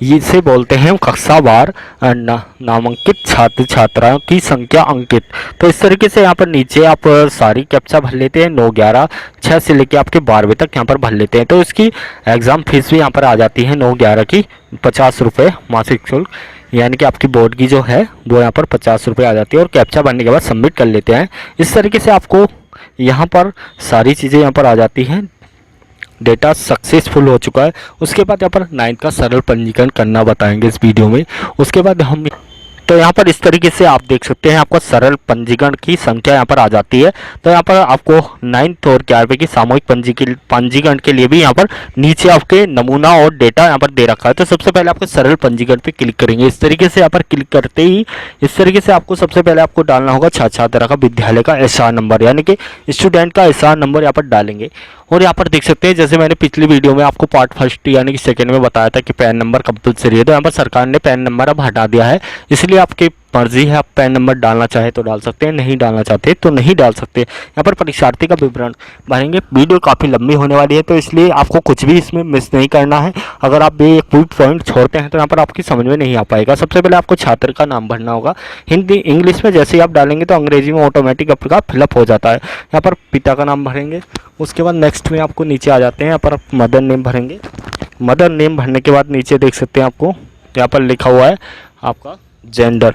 इसे बोलते हैं कक्षावार नामांकित छात्र छात्राओं की संख्या अंकित। तो इस तरीके से यहाँ पर नीचे आप सारी कैप्चा भर लेते हैं। 9, 11, 6 से लेके आपके 12वें तक यहाँ पर भर लेते हैं। तो इसकी एग्ज़ाम फीस भी यहाँ पर आ जाती है 9, 11 की 50 रुपये मासिक शुल्क, यानी कि आपकी बोर्ड की जो है वो यहाँ पर 50 रुपये आ जाती है। और कैप्चा भरने के बाद सबमिट कर लेते हैं। इस तरीके से आपको यहाँ पर सारी चीज़ें यहाँ पर आ जाती हैं। डेटा सक्सेसफुल हो चुका है। उसके बाद यहाँ पर 9th का सरल पंजीकरण करना बताएंगे इस वीडियो में। उसके बाद हम तो यहाँ पर इस तरीके से आप देख सकते हैं आपको सरल पंजीकरण की संख्या यहाँ पर आ जाती है। तो यहाँ पर आपको 9th और 11वें की सामूहिक पंजीकरण के लिए भी यहाँ पर नीचे आपके नमूना और डेटा यहाँ पर दे रखा है। तो सबसे पहले आपको सरल पंजीकरण पे क्लिक करेंगे। इस तरीके से यहाँ पर क्लिक करते ही इस तरीके से आपको सबसे पहले आपको डालना होगा छात्र छात्रा का विद्यालय का एसआर नंबर, यानी कि स्टूडेंट का एसआर नंबर यहाँ पर डालेंगे। और यहाँ पर देख सकते हैं जैसे मैंने पिछली वीडियो में आपको पार्ट फर्स्ट यानी कि सेकंड में बताया था कि पैन नंबर कंपलसरी है, तो यहाँ पर सरकार ने पैन नंबर अब हटा दिया है। इसलिए आपकी मर्जी है, आप पैन नंबर डालना चाहे तो डाल सकते हैं, नहीं डालना चाहते तो नहीं डाल सकते। यहाँ पर परीक्षार्थी का विवरण भरेंगे। वीडियो काफ़ी लंबी होने वाली है तो इसलिए आपको कुछ भी इसमें मिस नहीं करना है। अगर आप भी एक पॉइंट छोड़ते हैं तो यहाँ पर आपकी समझ में नहीं आ पाएगा। सबसे पहले आपको छात्र का नाम भरना होगा। हिंदी इंग्लिश में जैसे ही आप डालेंगे तो अंग्रेजी में ऑटोमेटिक आपका फिलअप हो जाता है। यहाँ पर पिता का नाम भरेंगे। उसके बाद नेक्स्ट में आपको नीचे आ जाते हैं, यहाँ पर आप मदर नेम भरेंगे। मदर नेम भरने के बाद नीचे देख सकते हैं आपको यहाँ पर लिखा हुआ है आपका जेंडर।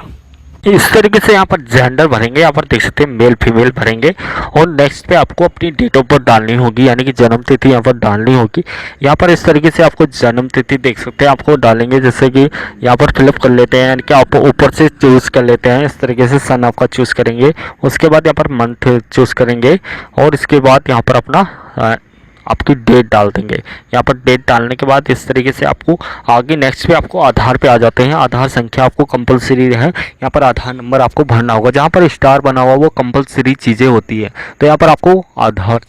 इस तरीके से यहाँ पर जेंडर भरेंगे। यहाँ पर देख सकते हैं मेल फीमेल भरेंगे। और नेक्स्ट पे आपको अपनी डेट ऑफ बर्थ डालनी होगी, यानी कि जन्म तिथि यहाँ पर डालनी होगी। यहाँ पर इस तरीके से आपको जन्म तिथि देख सकते हैं आपको डालेंगे, जैसे कि यहाँ पर फिलअप कर लेते हैं, यानी कि आप ऊपर से चूज़ कर लेते हैं। इस तरीके से सन आपका चूज़ करेंगे। उसके बाद यहाँ पर मंथ चूज़ करेंगे और इसके बाद यहाँ पर अपना आपकी डेट डाल देंगे। यहाँ पर डेट डालने के बाद इस तरीके से आपको आगे नेक्स्ट पे आपको आधार पे आ जाते हैं। आधार संख्या आपको कंपलसरी है। यहाँ पर आधार नंबर आपको भरना होगा। जहाँ पर स्टार बना हुआ वो कंपलसरी चीज़ें होती है। तो यहाँ पर आपको आधार,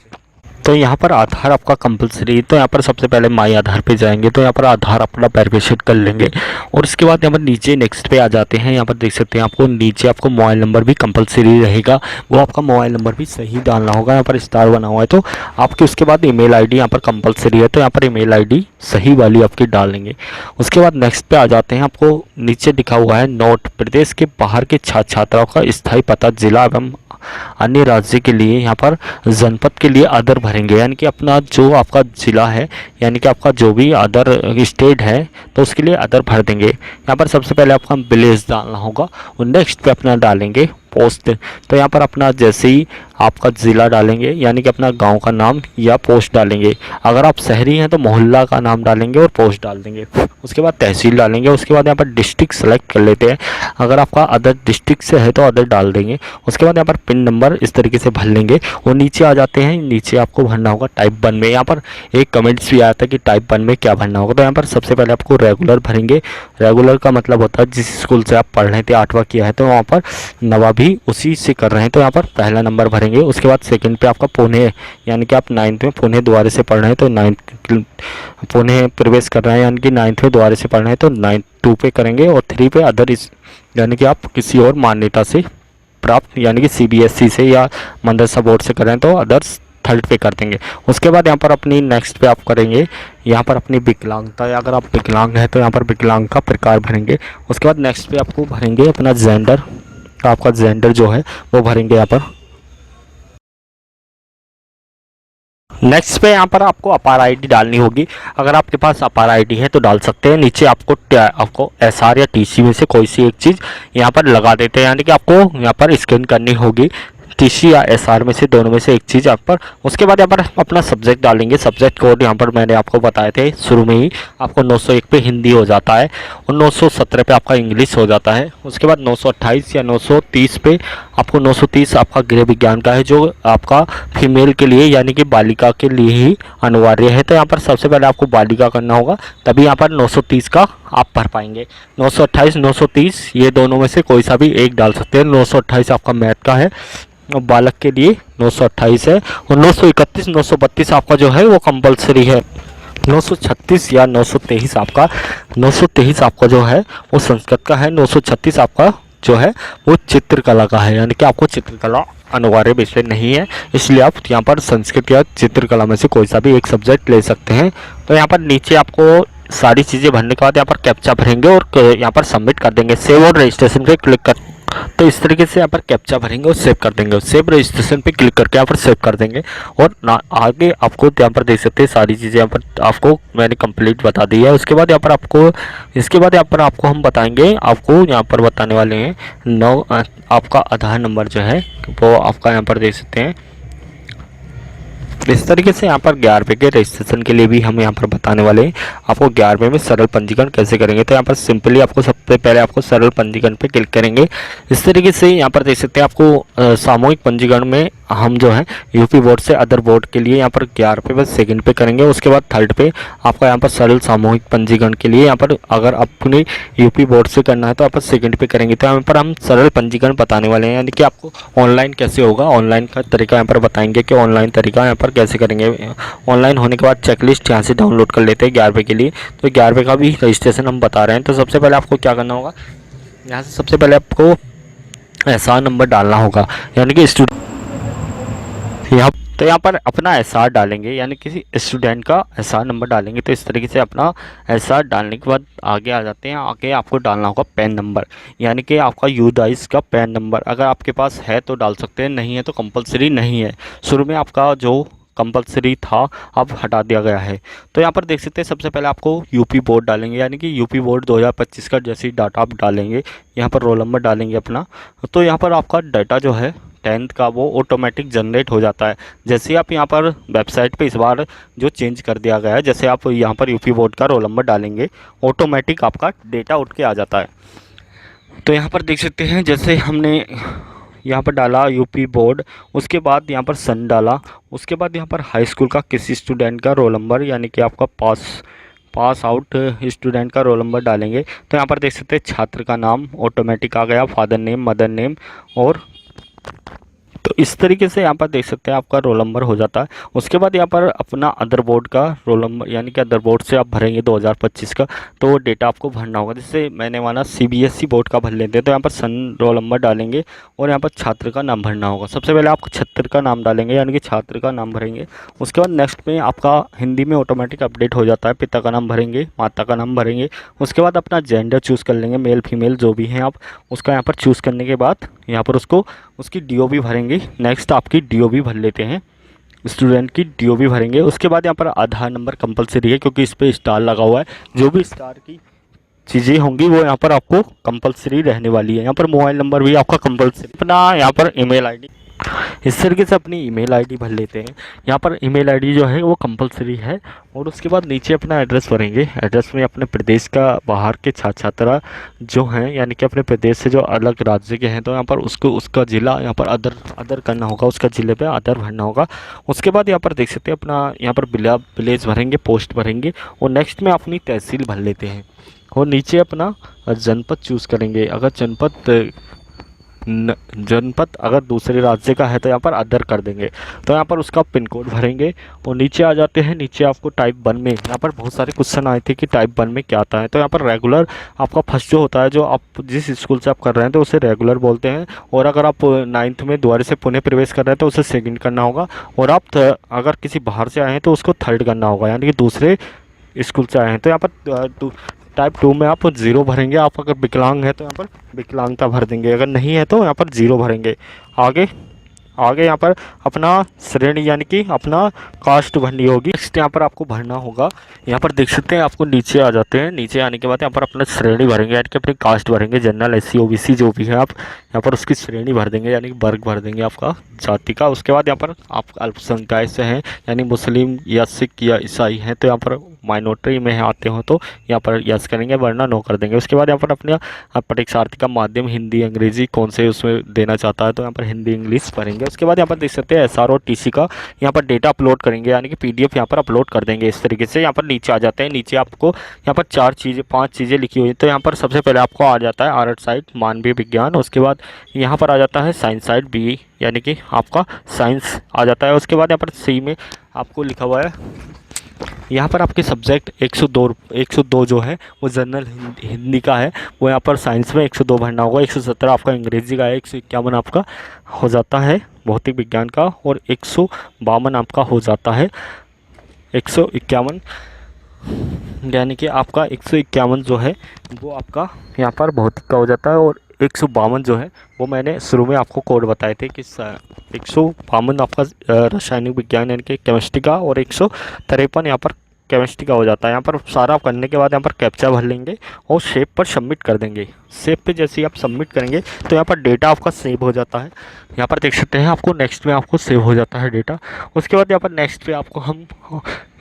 तो यहाँ पर आधार आपका कंपलसरी। तो यहाँ पर सबसे पहले माई आधार पे जाएंगे, तो यहाँ पर आधार अपना वेरिफिकेशन कर लेंगे। और इसके बाद यहाँ पर नीचे नेक्स्ट पे आ जाते हैं। यहाँ पर देख सकते हैं आपको नीचे आपको मोबाइल नंबर भी कंपलसरी रहेगा, वो आपका मोबाइल नंबर भी सही डालना होगा। यहाँ पर स्टार बना हुआ है तो आपके उसके बाद ईमेल आईडी यहाँ पर कंपलसरी है, तो यहाँ पर ईमेल आईडी सही वाली आपकी डालेंगे। उसके बाद नेक्स्ट पे आ जाते हैं। आपको नीचे लिखा हुआ है नोट, प्रदेश के बाहर के छात्र छात्राओं का स्थायी पता जिला एवं अन्य राज्य के लिए यहाँ पर जनपद के लिए अदर भरेंगे, यानी कि अपना जो आपका ज़िला है यानी कि आपका जो भी अदर स्टेट है तो उसके लिए अदर भर देंगे। यहाँ पर सबसे पहले आपका विलेज डालना होगा और नेक्स्ट पे अपना डालेंगे पोस्ट। तो यहाँ पर अपना जैसे ही आपका ज़िला डालेंगे यानी कि अपना गांव का नाम या पोस्ट डालेंगे। अगर आप शहरी हैं तो मोहल्ला का नाम डालेंगे और पोस्ट डाल देंगे। उसके बाद तहसील डालेंगे। उसके बाद यहाँ पर डिस्ट्रिक्ट सेलेक्ट कर लेते हैं। अगर आपका अदर डिस्ट्रिक्ट से है तो अदर डाल देंगे। उसके बाद यहाँ पर पिन नंबर इस तरीके से भर लेंगे और नीचे आ जाते हैं। नीचे आपको भरना होगा टाइप 1 में। यहाँ पर एक कमेंट्स भी आया था कि टाइप 1 में क्या भरना होगा, तो यहाँ पर सबसे पहले आपको रेगुलर भरेंगे। रेगुलर का मतलब होता है जिस स्कूल से आप पढ़ रहे थे 8वां किया है तो वहाँ पर नवा भी उसी से कर रहे हैं, तो यहाँ पर पहला नंबर भरेंगे। उसके बाद सेकंड पे आपका पुणे, यानी कि आप 9th में पुणे द्वारे से पढ़ रहे हैं तो 9th पुणे प्रवेश कर रहे हैं, यानी कि 9th में द्वारे से पढ़ रहे हैं तो 9th 2 पे करेंगे। और 3 पे अदर यानी कि आप किसी और मान्यता से प्राप्त यानी कि CBSE से या मदरसा बोर्ड से कर रहे हैं तो अदर्स 3rd पे कर देंगे। उसके बाद यहाँ पर अपनी नेक्स्ट पे आप करेंगे यहाँ पर अपनी विकलांगता, या अगर आप विकलांग हैं तो यहाँ पर विकलांग का प्रकार भरेंगे। उसके बाद नेक्स्ट पे आपको भरेंगे अपना जेंडर, आपका जेंडर जो है वो भरेंगे यहाँ पर। नेक्स्ट पे यहाँ पर आपको अपार आईडी डालनी होगी। अगर आपके पास अपार आईडी है तो डाल सकते हैं। नीचे आपको SR या TC में से कोई सी एक चीज़ यहाँ पर लगा देते हैं, यानी कि आपको यहाँ पर स्कैन करनी होगी टीसी या एसआर में से दोनों में से एक चीज़ यहाँ पर। उसके बाद यहाँ पर अपना सब्जेक्ट डालेंगे। सब्जेक्ट कोड यहाँ पर मैंने आपको बताए थे शुरू में ही, आपको 901 पे हिंदी हो जाता है और 917 पे आपका इंग्लिश हो जाता है। उसके बाद 928 या 930 पे आपको 930 आपका गृह विज्ञान का है, जो आपका फीमेल के लिए यानी कि बालिका के लिए ही अनिवार्य है। तो यहाँ पर सबसे पहले आपको बालिका करना होगा, तभी यहाँ पर 930 का आप भर पाएंगे। 928 930 ये दोनों में से कोई सा भी एक डाल सकते हैं। 928 आपका मैथ का है और बालक के लिए 928 है, और 931 932 आपका जो है वो कंपलसरी है। 936 या 923 आपका जो है वो संस्कृत का है। 936 आपका जो है वो चित्रकला का है, यानी कि आपको चित्रकला अनिवार्य विषय नहीं है, इसलिए आप यहाँ पर संस्कृत या चित्रकला में से कोई सा भी एक सब्जेक्ट ले सकते हैं। तो यहाँ पर नीचे आपको सारी चीज़ें भरने के बाद यहाँ पर कैप्चा भरेंगे और यहाँ पर सबमिट कर देंगे। सेव और रजिस्ट्रेशन पे क्लिक कर, तो इस तरीके से यहाँ पर कैप्चा भरेंगे और सेव कर देंगे। सेव रजिस्ट्रेशन पे क्लिक करके यहाँ पर सेव कर देंगे और आगे आपको यहाँ पर देख सकते हैं सारी चीज़ें यहाँ पर आपको मैंने कंप्लीट बता दी है। उसके बाद यहाँ पर आपको हम बताएंगे, आपको यहाँ पर बताने वाले हैं आपका आधार नंबर जो है वो आपका यहाँ पर देख सकते हैं। इस तरीके से यहाँ पर 11वें के रजिस्ट्रेशन के लिए भी हम यहाँ पर बताने वाले हैं आपको 11वें में सरल पंजीकरण कैसे करेंगे। तो यहाँ पर सिंपली आपको सबसे पहले आपको सरल पंजीकरण पे क्लिक करेंगे। इस तरीके से यहाँ पर देख सकते हैं आपको सामूहिक पंजीकरण में हम जो है यूपी बोर्ड से अदर बोर्ड के लिए यहाँ पर 11वें पे सेकंड पे करेंगे। उसके बाद थर्ड पे आपका यहाँ पर सरल सामूहिक पंजीकरण के लिए यहाँ पर अगर अपने यूपी बोर्ड से करना है तो यहाँ पर सेकंड पे करेंगे। तो यहाँ पर हम सरल पंजीकरण बताने वाले हैं, यानी कि आपको ऑनलाइन कैसे होगा, ऑनलाइन का तरीका यहाँ पर बताएंगे कि ऑनलाइन तरीका यहाँ पर कैसे करेंगे। ऑनलाइन होने के बाद चेकलिस्ट यहाँ से डाउनलोड कर लेते हैं 11वें के लिए। तो 11वें का भी रजिस्ट्रेशन हम बता रहे हैं। तो सबसे पहले आपको क्या करना होगा, यहाँ से सबसे पहले आपको एसआर नंबर डालना होगा, यानी कि यहाँ पर अपना एसआर डालेंगे, यानी किसी स्टूडेंट का एसआर नंबर डालेंगे। तो इस तरीके से अपना एसआर डालने के बाद आगे आ जाते हैं। आगे आपको डालना होगा पैन नंबर, यानी कि आपका यूदाइस का पैन नंबर अगर आपके पास है तो डाल सकते हैं, नहीं है तो कंपलसरी नहीं है। शुरू में आपका जो कंपलसरी था अब हटा दिया गया है। तो यहाँ पर देख सकते हैं सबसे पहले आपको यूपी बोर्ड डालेंगे, यानी कि यूपी बोर्ड 2025 का जैसे डाटा आप डालेंगे, यहाँ पर रोल नंबर डालेंगे अपना। तो यहाँ पर आपका डाटा जो है 10th का वो ऑटोमेटिक जनरेट हो जाता है। जैसे आप यहाँ पर वेबसाइट पे इस बार जो चेंज कर दिया गया है, जैसे आप यहाँ पर यूपी बोर्ड का रोल नंबर डालेंगे ऑटोमेटिक आपका डेटा उठ के आ जाता है। तो यहाँ पर देख सकते हैं जैसे हमने यहाँ पर डाला यूपी बोर्ड, उसके बाद यहाँ पर सन डाला, उसके बाद यहाँ पर हाई स्कूल का किसी स्टूडेंट का रोल नंबर, यानी कि आपका पास आउट स्टूडेंट का रोल नंबर डालेंगे। तो यहाँ पर देख सकते हैं छात्र का नाम ऑटोमेटिक आ गया, फादर नेम, मदर नेम, और तो इस तरीके से यहाँ पर देख सकते हैं आपका रोल नंबर हो जाता है। उसके बाद यहाँ पर अपना अदर बोर्ड का रोल नंबर, यानी कि अदर बोर्ड से आप भरेंगे 2025 का, तो वो डेटा आपको भरना होगा। जैसे मैंने माना सीबीएसई बोर्ड का भर लेते हैं, तो यहाँ पर सन रोल नंबर डालेंगे और यहाँ पर छात्र का नाम भरना होगा। सबसे पहले आप छात्र का नाम डालेंगे, यानी कि छात्र का नाम भरेंगे। उसके बाद नेक्स्ट में आपका हिंदी में ऑटोमेटिक अपडेट हो जाता है, पिता का नाम भरेंगे, माता का नाम भरेंगे। उसके बाद अपना जेंडर चूज़ कर लेंगे, मेल फीमेल जो भी हैं आप, उसका यहाँ पर चूज़ करने के बाद यहाँ पर उसकी डीओबी भरेंगे। नेक्स्ट आपकी डीओबी भर लेते हैं, स्टूडेंट की डीओबी भरेंगे। उसके बाद यहाँ पर आधार नंबर कंपलसरी है, क्योंकि इस पर स्टार लगा हुआ है। जो भी स्टार की चीज़ें होंगी वो यहाँ पर आपको कंपलसरी रहने वाली है। यहाँ पर मोबाइल नंबर भी आपका कंपलसरी, अपना यहाँ पर ईमेल आईडी, इस तरीके से अपनी ईमेल आईडी भर लेते हैं। यहाँ पर ईमेल आईडी जो है वो कंपलसरी है। और उसके बाद नीचे अपना एड्रेस भरेंगे। एड्रेस में अपने प्रदेश का बाहर के छात्र छात्रा जो हैं, यानी कि अपने प्रदेश से जो अलग राज्य के हैं, तो यहाँ पर उसका ज़िला यहाँ पर अदर करना होगा, उसका ज़िले पे अदर भरना होगा। उसके बाद यहाँ पर देख सकते हैं अपना यहाँ पर विलेज भरेंगे, पोस्ट भरेंगे, और नेक्स्ट में अपनी तहसील भर लेते हैं। और नीचे अपना जनपद चूज़ करेंगे। अगर जनपद अगर दूसरे राज्य का है तो यहाँ पर अदर कर देंगे। तो यहाँ पर उसका पिन कोड भरेंगे और नीचे आ जाते हैं। नीचे आपको टाइप 1 में यहाँ पर बहुत सारे क्वेश्चन आए थे कि टाइप 1 में क्या आता है। तो यहाँ पर रेगुलर आपका फर्स्ट जो होता है, जो आप जिस स्कूल से आप कर रहे हैं तो उसे रेगुलर बोलते हैं। और अगर आप 9th में दोबारा से पुनः प्रवेश कर रहे हैं तो उसे सेकंड करना होगा। और आप अगर किसी बाहर से आए हैं तो उसको थर्ड करना होगा, यानी कि दूसरे स्कूल से आए हैं। तो यहाँ पर टाइप 2 में आप 0 भरेंगे। आप अगर विकलांग है तो यहाँ पर विकलांगता भर देंगे, अगर नहीं है तो यहाँ पर 0 भरेंगे। आगे आगे यहाँ पर अपना श्रेणी यानी कि अपना कास्ट भरनी होगी। नेक्स्ट यहाँ पर आपको भरना होगा, यहाँ पर देख सकते हैं आपको नीचे आ जाते हैं। नीचे आने के बाद यहाँ पर अपना श्रेणी भरेंगे यानी कि अपनी कास्ट भरेंगे, जनरल SC OBC जो भी है आप यहाँ पर उसकी श्रेणी भर देंगे यानी कि वर्ग भर देंगे आपका जाति का। उसके बाद यहाँ पर आप अल्पसंख्याक से हैं यानी मुस्लिम या सिख या ईसाई हैं तो यहाँ पर माइनॉरिटी में आते हो तो यहाँ पर यस करेंगे, वरना नो कर देंगे। उसके बाद यहाँ पर अपने परीक्षार्थी का माध्यम हिंदी अंग्रेजी कौन से उसमें देना चाहता है तो यहाँ पर हिंदी इंग्लिश भरेंगे। उसके बाद यहाँ पर देख सकते हैं SR और TC का यहाँ पर डेटा अपलोड करेंगे यानी कि PDF यहाँ पर अपलोड कर देंगे। इस तरीके से यहाँ पर नीचे आ जाते हैं। नीचे आपको यहाँ पर 5 चीज़ें लिखी हुई है। तो यहाँ पर सबसे पहले आपको आ जाता है आर्ट साइड मानवीय विज्ञान, उसके बाद यहाँ पर आ जाता है साइंस साइड BE यानी कि आपका साइंस आ जाता है। उसके बाद यहाँ पर C में आपको लिखा हुआ है, यहाँ पर आपके सब्जेक्ट 102 जो है वो जनरल हिंदी का है, वो यहाँ पर साइंस में 102 भरना होगा। 117 आपका अंग्रेजी का है, 151 आपका हो जाता है भौतिक विज्ञान का, और 152 आपका हो जाता है 151 यानी कि आपका 151 जो है वो आपका यहाँ पर भौतिक का हो जाता है, और 152 जो है वो मैंने शुरू में आपको कोड बताए थे कि 152 आपका रासायनिक विज्ञान यानी कि केमिस्ट्री का, और 153 यहाँ पर केमिस्ट्री का हो जाता है। यहाँ पर सारा करने के बाद यहाँ पर कैप्चा भर लेंगे और सेव पर सबमिट कर देंगे। सेव पे जैसे ही आप सबमिट करेंगे तो यहाँ पर डेटा आपका सेव हो जाता है। यहाँ पर देख सकते हैं आपको नेक्स्ट में आपको सेव हो जाता है डेटा। उसके बाद यहाँ पर नेक्स्ट पे आपको हम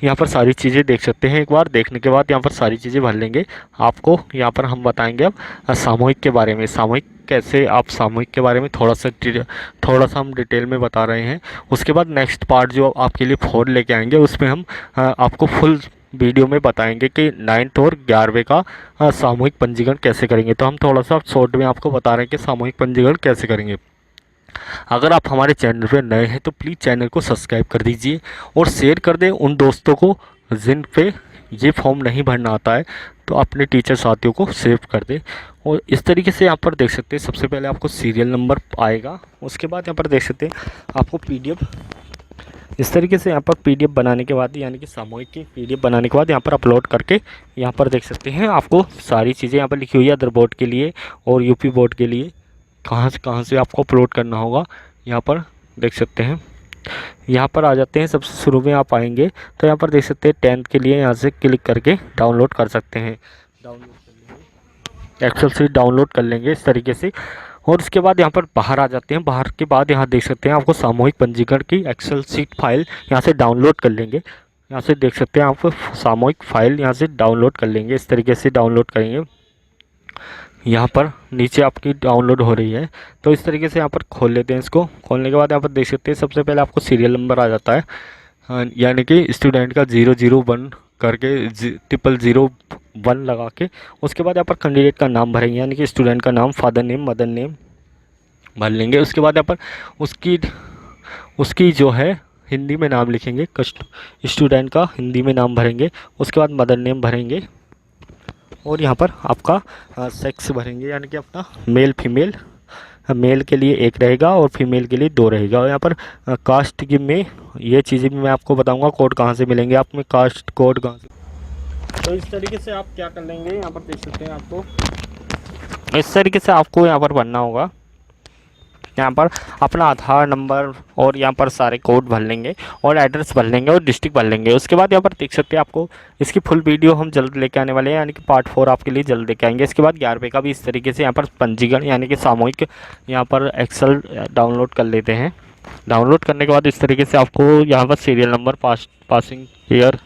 यहाँ पर सारी चीज़ें देख सकते हैं। एक बार देखने के बाद यहाँ पर सारी चीज़ें भर लेंगे। आपको यहाँ पर हम बताएंगे अब सामूहिक के बारे में, सामूहिक कैसे आप सामूहिक के बारे में थोड़ा सा हम डिटेल में बता रहे हैं। उसके बाद नेक्स्ट पार्ट जो आपके लिए 4 लेके आएंगे उसमें हम आपको फुल वीडियो में बताएंगे कि 9th और 11वीं का सामूहिक पंजीकरण कैसे करेंगे। तो हम थोड़ा सा शॉर्ट में आपको बता रहे हैं कि सामूहिक पंजीकरण कैसे करेंगे। अगर आप हमारे चैनल पर नए हैं तो प्लीज़ चैनल को सब्सक्राइब कर दीजिए और शेयर कर दें उन दोस्तों को जिन पे ये फॉर्म नहीं भरना आता है, तो अपने टीचर साथियों को सेव कर दें। और इस तरीके से यहाँ पर देख सकते हैं सबसे पहले आपको सीरियल नंबर आएगा। उसके बाद यहाँ पर देख सकते हैं आपको PDF इस तरीके से यहाँ पर PDF बनाने के बाद यानी कि सामूहिक की PDF बनाने के बाद यहाँ पर अपलोड करके यहाँ पर देख सकते हैं आपको सारी चीज़ें यहाँ पर लिखी हुई है। अदर बोर्ड के लिए और UP बोर्ड के लिए कहाँ से आपको अपलोड करना होगा यहाँ पर देख सकते हैं। यहाँ पर आ जाते हैं, सबसे शुरू में आप आएंगे तो यहाँ पर देख सकते हैं 10th के लिए यहाँ से क्लिक करके डाउनलोड कर सकते हैं। एक्सेल शीट डाउनलोड कर लेंगे इस तरीके से। और उसके बाद यहाँ पर बाहर आ जाते हैं। बाहर के बाद यहाँ देख सकते हैं आपको सामूहिक पंजीकरण की एक्सेल शीट फाइल यहाँ से डाउनलोड कर लेंगे। यहाँ से देख सकते हैं आप सामूहिक फाइल यहाँ से डाउनलोड कर लेंगे। इस तरीके से डाउनलोड करेंगे। यहाँ पर नीचे आपकी डाउनलोड हो रही है तो इस तरीके से यहाँ पर खोल लेते हैं। इसको खोलने के बाद यहाँ पर देख सकते हैं सबसे पहले आपको सीरियल नंबर आ जाता है यानी कि स्टूडेंट का 001 करके 0001 लगा के। उसके बाद यहाँ पर कैंडिडेट का नाम भरेंगे यानी कि स्टूडेंट का नाम, फादर नेम, मदर नेम भर लेंगे। उसके बाद यहाँ पर उसकी जो है हिंदी में नाम लिखेंगे, स्टूडेंट का हिंदी में नाम भरेंगे। उसके बाद मदर नेम भरेंगे और यहाँ पर आपका सेक्स भरेंगे यानी कि अपना मेल फीमेल। मेल के लिए 1 रहेगा और फीमेल के लिए 2 रहेगा। और यहाँ पर कास्ट की में ये चीज़ें भी मैं आपको बताऊंगा कोड कहाँ से मिलेंगे, आप में कास्ट कोड कहाँ से। तो इस तरीके से आप क्या कर लेंगे, यहाँ पर देख सकते हैं आपको इस तरीके से आपको यहाँ पर भरना होगा। यहाँ पर अपना आधार नंबर और यहाँ पर सारे कोड भर लेंगे और एड्रेस भर लेंगे और डिस्ट्रिक्ट भर लेंगे। उसके बाद यहाँ पर देख सकते हैं आपको इसकी फुल वीडियो हम जल्द लेके आने वाले हैं यानी कि पार्ट 4 आपके लिए जल्द लेके आएंगे। इसके बाद 11वीं का भी इस तरीके से यहाँ पर पंजीकरण यानी कि सामूहिक यहाँ पर एक्सेल डाउनलोड कर लेते हैं। डाउनलोड करने के बाद इस तरीके से आपको यहाँ पर सीरियल नंबर, पासिंग ईयर,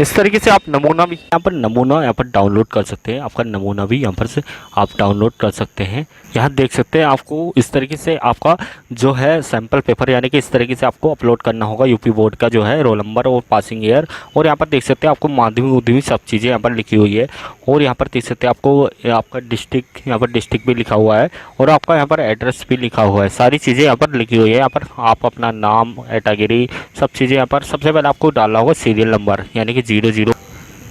इस तरीके से आप नमूना भी यहाँ पर डाउनलोड कर सकते हैं। आपका नमूना भी यहाँ पर से आप डाउनलोड कर सकते हैं। यहाँ देख सकते हैं आपको इस तरीके से आपका जो है सैम्पल पेपर यानी कि इस तरीके से आपको अपलोड करना होगा। UP बोर्ड का जो है रोल नंबर और पासिंग ईयर। और यहाँ पर देख सकते हैं आपको माध्यमिक सब चीज़ें यहाँ पर लिखी हुई है। और यहाँ पर देख सकते हैं आपको आपका डिस्ट्रिक्ट, यहाँ पर डिस्ट्रिक्ट भी लिखा हुआ है और आपका यहाँ पर एड्रेस भी लिखा हुआ है। सारी चीज़ें यहाँ पर लिखी हुई है। यहाँ पर आप अपना नाम, कैटेगरी, सब चीज़ें यहाँ पर सबसे पहले आपको डालना होगा सीरियल नंबर यानी कि 00।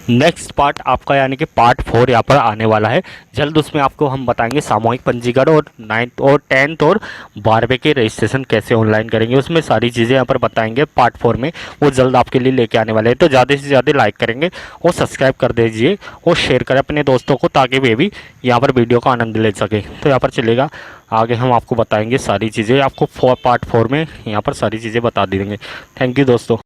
नेक्स्ट पार्ट आपका यानी कि पार्ट 4 यहाँ पर आने वाला है जल्द। उसमें आपको हम बताएंगे सामूहिक पंजीकरण और 9th और 10th और 12वीं के रजिस्ट्रेशन कैसे ऑनलाइन करेंगे। उसमें सारी चीज़ें यहाँ पर बताएंगे पार्ट 4 में, वो जल्द आपके लिए लेके आने वाले हैं। तो ज़्यादा से ज़्यादा लाइक करेंगे और सब्सक्राइब कर दीजिए और शेयर करें अपने दोस्तों को ताकि वे भी यहाँ पर वीडियो का आनंद ले सके। तो यहाँ पर चलेगा आगे हम आपको बताएंगे सारी चीज़ें, आपको पार्ट 4 में यहाँ पर सारी चीज़ें बता देंगे। थैंक यू दोस्तों।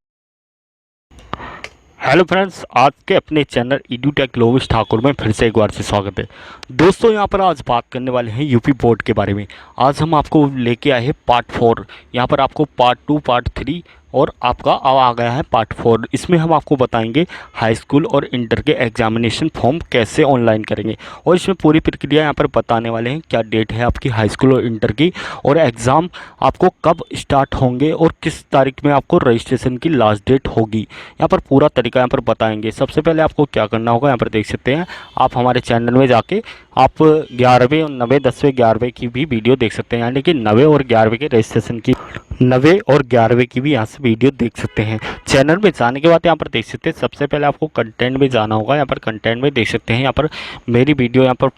हेलो फ्रेंड्स, आज के अपने चैनल एडुटेक लोविश ठाकुर में फिर से एक बार से स्वागत है। दोस्तों यहाँ पर आज बात करने वाले हैं यूपी बोर्ड के बारे में। आज हम आपको लेके आए हैं पार्ट 4। यहाँ पर आपको पार्ट 2, पार्ट 3 और आपका अब आ गया है पार्ट 4। इसमें हम आपको बताएंगे हाई स्कूल और इंटर के एग्जामिनेशन फॉर्म कैसे ऑनलाइन करेंगे, और इसमें पूरी प्रक्रिया यहाँ पर बताने वाले हैं। क्या डेट है आपकी हाई स्कूल और इंटर की, और एग्ज़ाम आपको कब स्टार्ट होंगे, और किस तारीख में आपको रजिस्ट्रेशन की लास्ट डेट होगी। यहाँ पर पूरा तरीका यहाँ पर बताएंगे। सबसे पहले आपको क्या करना होगा, यहाँ पर देख सकते हैं आप हमारे चैनल में जाके आप 11वें और 9वें 10वें 11वें की भी वीडियो देख सकते हैं, यानी कि 9वें और 11वें के रजिस्ट्रेशन की 9वें और 11वें की भी यहाँ से वीडियो देख सकते हैं। चैनल में जाने के बाद यहाँ पर देख सकते हैं सबसे पहले आपको कंटेंट में जाना होगा। यहाँ पर कंटेंट में देख सकते हैं यहाँ पर मेरी वीडियो यहाँ पर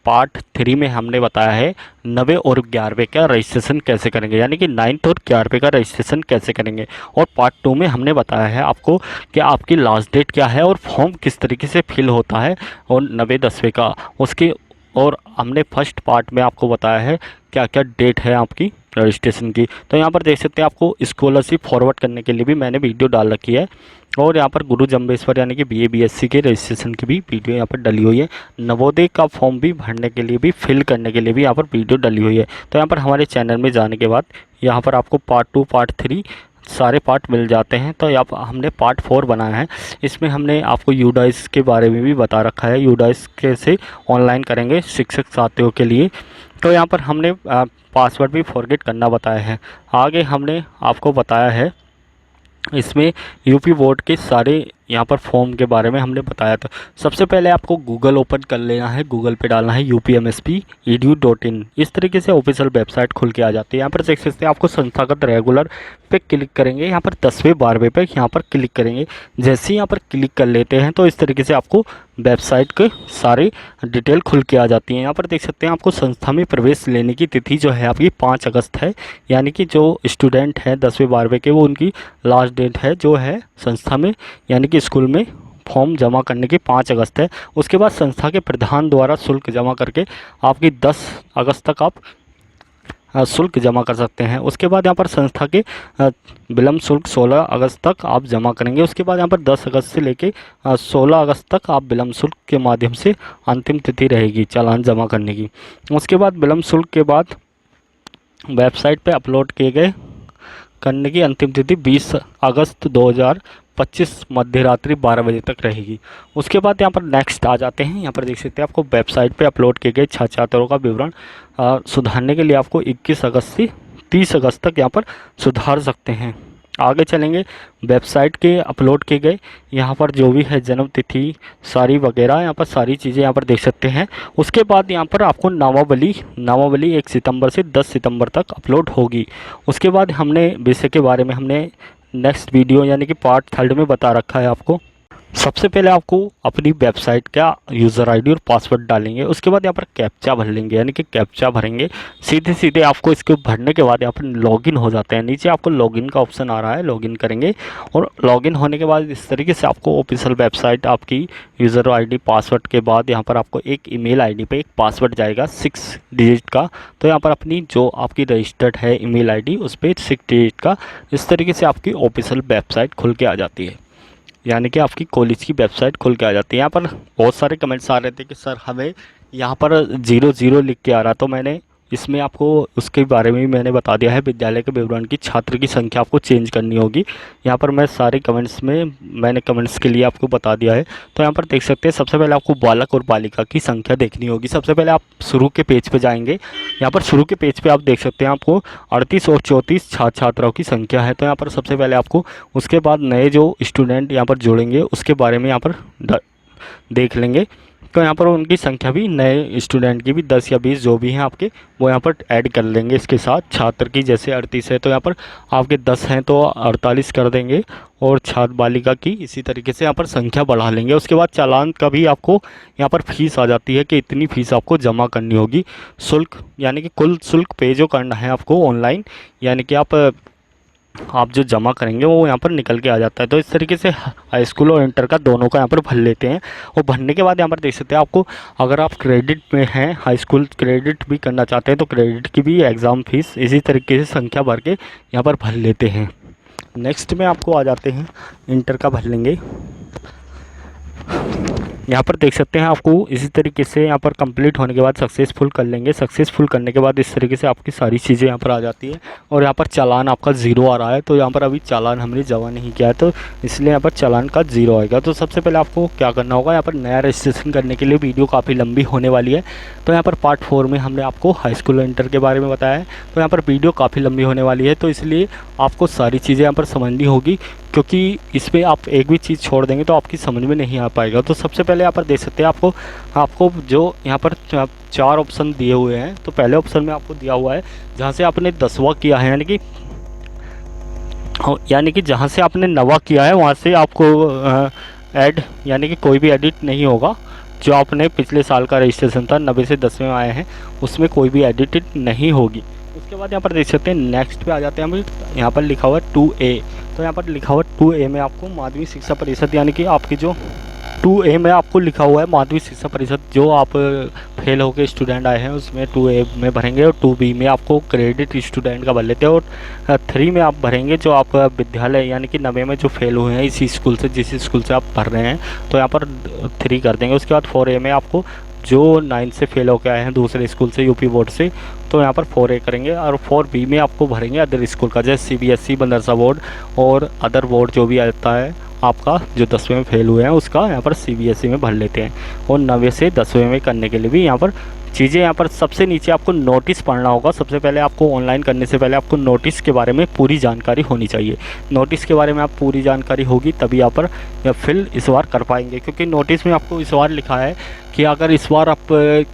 पार्ट 3 में हमने बताया है 9वें और 11वें का रजिस्ट्रेशन कैसे करेंगे, यानी कि 9th और 11वें का रजिस्ट्रेशन कैसे करेंगे। और पार्ट 2 में हमने बताया है आपको कि आपकी लास्ट डेट क्या है और फॉर्म किस तरीके से फिल होता है, और 9वें 10वें का उसके, और हमने फर्स्ट पार्ट में आपको बताया है क्या क्या डेट है आपकी रजिस्ट्रेशन की। तो यहाँ पर देख सकते हैं आपको स्कॉलरशिप फॉरवर्ड करने के लिए भी मैंने वीडियो डाल रखी है, और यहाँ पर गुरु जम्बेश्वर यानी कि BA BSc के रजिस्ट्रेशन की भी वीडियो यहाँ पर डली हुई है। नवोदय का फॉर्म भी भरने के लिए भी, फिल करने के लिए भी यहाँ पर वीडियो डली हुई है। तो यहाँ पर हमारे चैनल में जाने के बाद यहाँ पर आपको पार्ट 2, पार्ट 3 सारे पार्ट मिल जाते हैं। तो यहाँ हमने पार्ट 4 बनाया है। इसमें हमने आपको यूडाइस के बारे में भी बता रखा है, यूडाइस कैसे ऑनलाइन करेंगे शिक्षक साथियों के लिए। तो यहाँ पर हमने पासवर्ड भी फॉरगेट करना बताया है। आगे हमने आपको बताया है इसमें यूपी बोर्ड के सारे यहाँ पर फॉर्म के बारे में हमने बताया था। सबसे पहले आपको गूगल ओपन कर लेना है, गूगल पे डालना है upmsp.edu.in। इस तरीके से ऑफिशियल वेबसाइट खुल के आ जाती है। यहाँ पर देख सकते हैं आपको संस्थागत रेगुलर पे क्लिक करेंगे, यहाँ पर 10वें 12वें पे यहाँ पर क्लिक करेंगे। जैसे ही यहाँ पर क्लिक कर लेते हैं तो इस तरीके से आपको वेबसाइट के सारे डिटेल खुल के आ जाती हैं। यहाँ पर देख सकते हैं आपको संस्था में प्रवेश लेने की तिथि जो है आपकी 5 अगस्त है, यानी कि जो स्टूडेंट हैं 10वें 12वें के वो उनकी लास्ट डेट है जो है संस्था में, यानी कि स्कूल में फॉर्म जमा करने की 5 अगस्त है। उसके बाद संस्था के प्रधान द्वारा शुल्क जमा करके आपकी 10 अगस्त तक आप शुल्क जमा कर सकते हैं। उसके बाद यहाँ पर संस्था के विलम्ब शुल्क 16 अगस्त तक आप जमा करेंगे। उसके बाद यहाँ पर 10 अगस्त से लेके 16 अगस्त तक आप विलम्ब शुल्क के माध्यम से अंतिम तिथि रहेगी चालान जमा करने की। उसके बाद विलम्ब शुल्क के बाद वेबसाइट पे अपलोड किए गए करने की अंतिम तिथि 20 अगस्त 2025 मध्य रात्रि 12 बजे तक रहेगी। उसके बाद यहाँ पर नेक्स्ट आ जाते हैं। यहाँ पर देख सकते हैं आपको वेबसाइट पे अपलोड किए गए छात्रों का विवरण सुधारने के लिए आपको 21 अगस्त से 30 अगस्त तक यहाँ पर सुधार सकते हैं। आगे चलेंगे, वेबसाइट के अपलोड किए गए यहाँ पर जो भी है जन्म तिथि सारी वगैरह यहाँ पर सारी चीज़ें यहाँ पर देख सकते हैं। उसके बाद यहाँ पर आपको नामावली 1 सितंबर से 10 सितंबर तक अपलोड होगी। उसके बाद हमने विषय के बारे में हमने नेक्स्ट वीडियो यानी कि पार्ट 3 में बता रखा है आपको। सबसे पहले आपको अपनी वेबसाइट का यूज़र आईडी और पासवर्ड डालेंगे। उसके बाद यहाँ पर कैप्चा भर लेंगे, यानी कि कैप्चा भरेंगे। सीधे सीधे आपको इसको भरने के बाद यहाँ पर लॉगिन हो जाते हैं। नीचे आपको लॉगिन का ऑप्शन आ रहा है, लॉगिन करेंगे, और लॉगिन होने के बाद इस तरीके से आपको ऑफिशियल वेबसाइट आपकी यूज़र आईडी पासवर्ड के बाद यहाँ पर आपको एक ईमेल आईडी पे एक पासवर्ड जाएगा 6 डिजिट का। तो यहाँ पर अपनी जो आपकी रजिस्टर्ड है ईमेल आईडी उस पर 6 डिजिट का इस तरीके से आपकी ऑफिशियल वेबसाइट खुल के आ जाती है, यानी कि आपकी कॉलेज की वेबसाइट खुल के आ जाती है। यहाँ पर बहुत सारे कमेंट्स आ रहे थे कि सर हमें यहाँ पर 00 लिख के आ रहा, तो मैंने इसमें आपको उसके बारे में भी मैंने बता दिया है। विद्यालय के विवरण की छात्र की संख्या आपको चेंज करनी होगी। यहाँ पर मैं सारे कमेंट्स में मैंने कमेंट्स के लिए आपको बता दिया है। तो यहाँ पर देख सकते हैं सबसे पहले आपको बालक और बालिका की संख्या देखनी होगी। सबसे पहले आप शुरू के पेज पे जाएंगे। यहाँ पर शुरू के पेज पे आप देख सकते हैं आपको 38 और 34 छात्र छात्राओं की संख्या है। तो यहाँ पर सबसे पहले आपको उसके बाद नए जो स्टूडेंट यहाँ पर जुड़ेंगे उसके बारे में यहाँ पर देख लेंगे। तो यहाँ पर उनकी संख्या भी नए स्टूडेंट की भी 10 या 20 जो भी हैं आपके वो यहाँ पर ऐड कर लेंगे इसके साथ। छात्र की जैसे 38 है तो यहाँ पर आपके 10 हैं तो 48 कर देंगे, और छात्र बालिका की इसी तरीके से यहाँ पर संख्या बढ़ा लेंगे। उसके बाद चालान का भी आपको यहाँ पर फीस आ जाती है कि इतनी फ़ीस आपको जमा करनी होगी। शुल्क यानी कि कुल शुल्क पे जो करना है आपको ऑनलाइन, यानी कि आप आप जो जमा करेंगे वो यहाँ पर निकल के आ जाता है। तो इस तरीके से हाई स्कूल और इंटर का दोनों का यहाँ पर भर लेते हैं। और भरने के बाद यहाँ पर देख सकते हैं आपको, अगर आप क्रेडिट में हैं, हाई स्कूल क्रेडिट भी करना चाहते हैं तो क्रेडिट की भी एग्ज़ाम फीस इसी तरीके से संख्या भर के यहाँ पर भर लेते हैं। नेक्स्ट में आपको आ जाते हैं, इंटर का भर लेंगे। यहाँ पर देख सकते हैं आपको इसी तरीके से यहाँ पर कंप्लीट होने के बाद सक्सेसफुल कर लेंगे। सक्सेसफुल करने के बाद इस तरीके से आपकी सारी चीज़ें यहाँ पर आ जाती है। और यहाँ पर चालान आपका 0 आ रहा है। तो यहाँ पर अभी चालान हमने जमा नहीं किया है, तो इसलिए यहाँ पर चालान का 0 आएगा। तो सबसे पहले आपको क्या करना होगा, यहाँ पर नया रजिस्ट्रेशन करने के लिए वीडियो काफ़ी लंबी होने वाली है। तो यहाँ पर पार्ट 4 में हमने आपको हाई स्कूल और इंटर के बारे में बताया है। तो यहाँ पर वीडियो काफ़ी लंबी होने वाली है, तो इसलिए आपको सारी चीज़ें यहाँ पर समझनी होगी, क्योंकि इसमें आप एक भी चीज़ छोड़ देंगे तो आपकी समझ में नहीं आ पाएगा। तो सबसे पहले यहाँ पर देख सकते हैं आपको जो यहाँ पर 4 ऑप्शन दिए हुए हैं। तो पहले ऑप्शन में आपको दिया हुआ है जहाँ से आपने 10वां किया है, यानी कि जहाँ से आपने 9वां किया है वहाँ से आपको ऐड यानी कि कोई भी एडिट नहीं होगा। जो आपने पिछले साल का रजिस्ट्रेशन था 90 से 10वें में आए हैं, उसमें कोई भी एडिटेड नहीं होगी। उसके बाद यहाँ पर देख सकते हैं नेक्स्ट पे आ जाते हैं हम। यहाँ पर लिखा हुआ है 2A। तो यहाँ पर लिखा हुआ 2A में आपको माध्यमिक शिक्षा परिषद, यानी कि आपकी जो 2A में आपको लिखा हुआ है माध्यमिक शिक्षा परिषद, जो आप फेल होकर स्टूडेंट आए हैं उसमें 2A में भरेंगे। और 2B में आपको क्रेडिट स्टूडेंट का भर लेते हैं। और 3 में आप भरेंगे जो आप विद्यालय यानी कि 90 में जो फेल हुए हैं इसी स्कूल से, जिस स्कूल से आप भर रहे हैं, तो यहाँ पर 3 कर देंगे। उसके बाद 4A में आपको जो 9 से फेल होकर आए हैं दूसरे स्कूल से, यूपी बोर्ड से, तो यहाँ पर 4A करेंगे। और 4B में आपको भरेंगे अदर स्कूल का, जैसे CBSE, मदरसा बोर्ड और अदर बोर्ड जो भी आता है आपका, जो 10वें में फेल हुए हैं उसका यहाँ पर CBSE में भर लेते हैं। और 90 से 10वें में करने के लिए भी यहाँ पर चीज़ें, यहाँ पर सबसे नीचे आपको नोटिस पढ़ना होगा। सबसे पहले आपको ऑनलाइन करने से पहले आपको नोटिस के बारे में पूरी जानकारी होनी चाहिए। नोटिस के बारे में आप पूरी जानकारी होगी तभी यहाँ पर फिल इस बार कर पाएंगे, क्योंकि नोटिस में आपको इस बार लिखा है कि अगर इस बार आप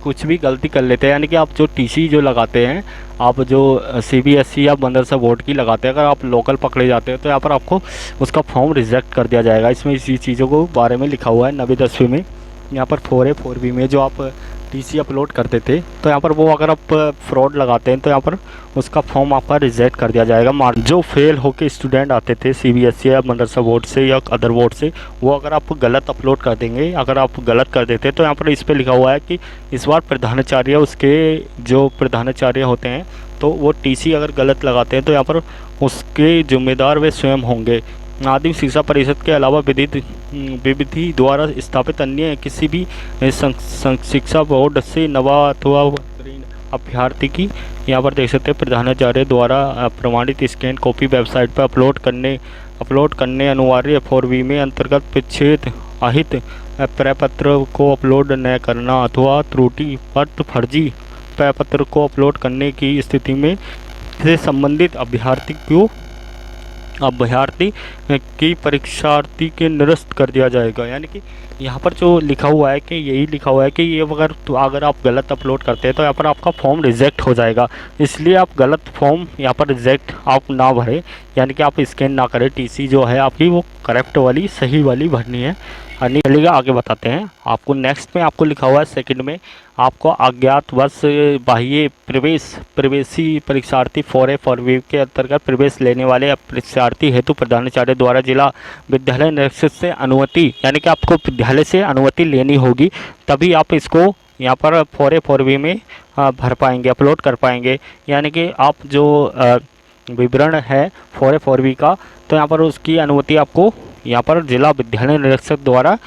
कुछ भी गलती कर लेते हैं, यानी कि आप जो TC जो लगाते हैं, आप जो CBSE या मदरसा बोर्ड की लगाते हैं, अगर आप लोकल पकड़े जाते हैं तो यहाँ पर आपको उसका फॉर्म रिजेक्ट कर दिया जाएगा। इसमें इसी चीज़ों को बारे में लिखा हुआ है 90 10वीं में। यहाँ पर 4A 4B में जो आप TC अपलोड करते थे, तो यहाँ पर वो अगर आप फ्रॉड लगाते हैं तो यहाँ पर उसका फॉर्म आपका रिजेक्ट कर दिया जाएगा। जो फेल होके स्टूडेंट आते थे CBSE या मदरसा बोर्ड से या अदर बोर्ड से, वो अगर आप गलत अपलोड कर देंगे, अगर आप गलत कर देते तो यहाँ पर इस पर लिखा हुआ है कि इस बार प्रधानाचार्य, उसके जो प्रधानाचार्य होते हैं, तो वो TC अगर गलत लगाते हैं तो यहाँ पर उसके जिम्मेदार वे स्वयं होंगे। माध्यमिक शिक्षा परिषद के अलावा विधि द्वारा स्थापित अन्य किसी भी शिक्षा बोर्ड से नवा अथवा अभ्यर्थी की, यहाँ पर देख सकते हैं प्रधानाचार्य द्वारा प्रमाणित स्कैन कॉपी वेबसाइट पर अपलोड करने अनिवार्य। 4B में अंतर्गत विच्छेद अहित प्रपत्र को अपलोड न करना अथवा त्रुटिपत्र फर्जी प्रपत्र को अपलोड करने की स्थिति में से संबंधित अभ्यर्थी की परीक्षार्थी के निरस्त कर दिया जाएगा। यानी कि यहाँ पर जो लिखा हुआ है कि यही लिखा हुआ है कि ये अगर आप गलत अपलोड करते हैं तो यहाँ पर आपका फॉर्म रिजेक्ट हो जाएगा। इसलिए आप गलत फॉर्म यहाँ पर रिजेक्ट आप ना भरें, यानी कि आप स्कैन ना करें। TC जो है आपकी वो करेक्ट वाली, सही वाली भरनी है। चलिएगा आगे बताते हैं आपको। नेक्स्ट में आपको लिखा हुआ है सेकंड में आपको अज्ञातवश बाह्य प्रवेशी परीक्षार्थी 4A 4B के अंतर्गत प्रवेश लेने वाले परीक्षार्थी हेतु प्रधानाचार्य द्वारा जिला विद्यालय निरीक्षक से अनुमति, यानी कि आपको विद्यालय से अनुमति लेनी होगी, तभी आप इसको यहाँ पर 4A 4B में भर पाएंगे, अपलोड कर पाएंगे। यानी कि आप जो विवरण है 4A 4B का, तो यहाँ पर उसकी अनुमति आपको यहाँ पर जिला विद्यालय निरीक्षक द्वारा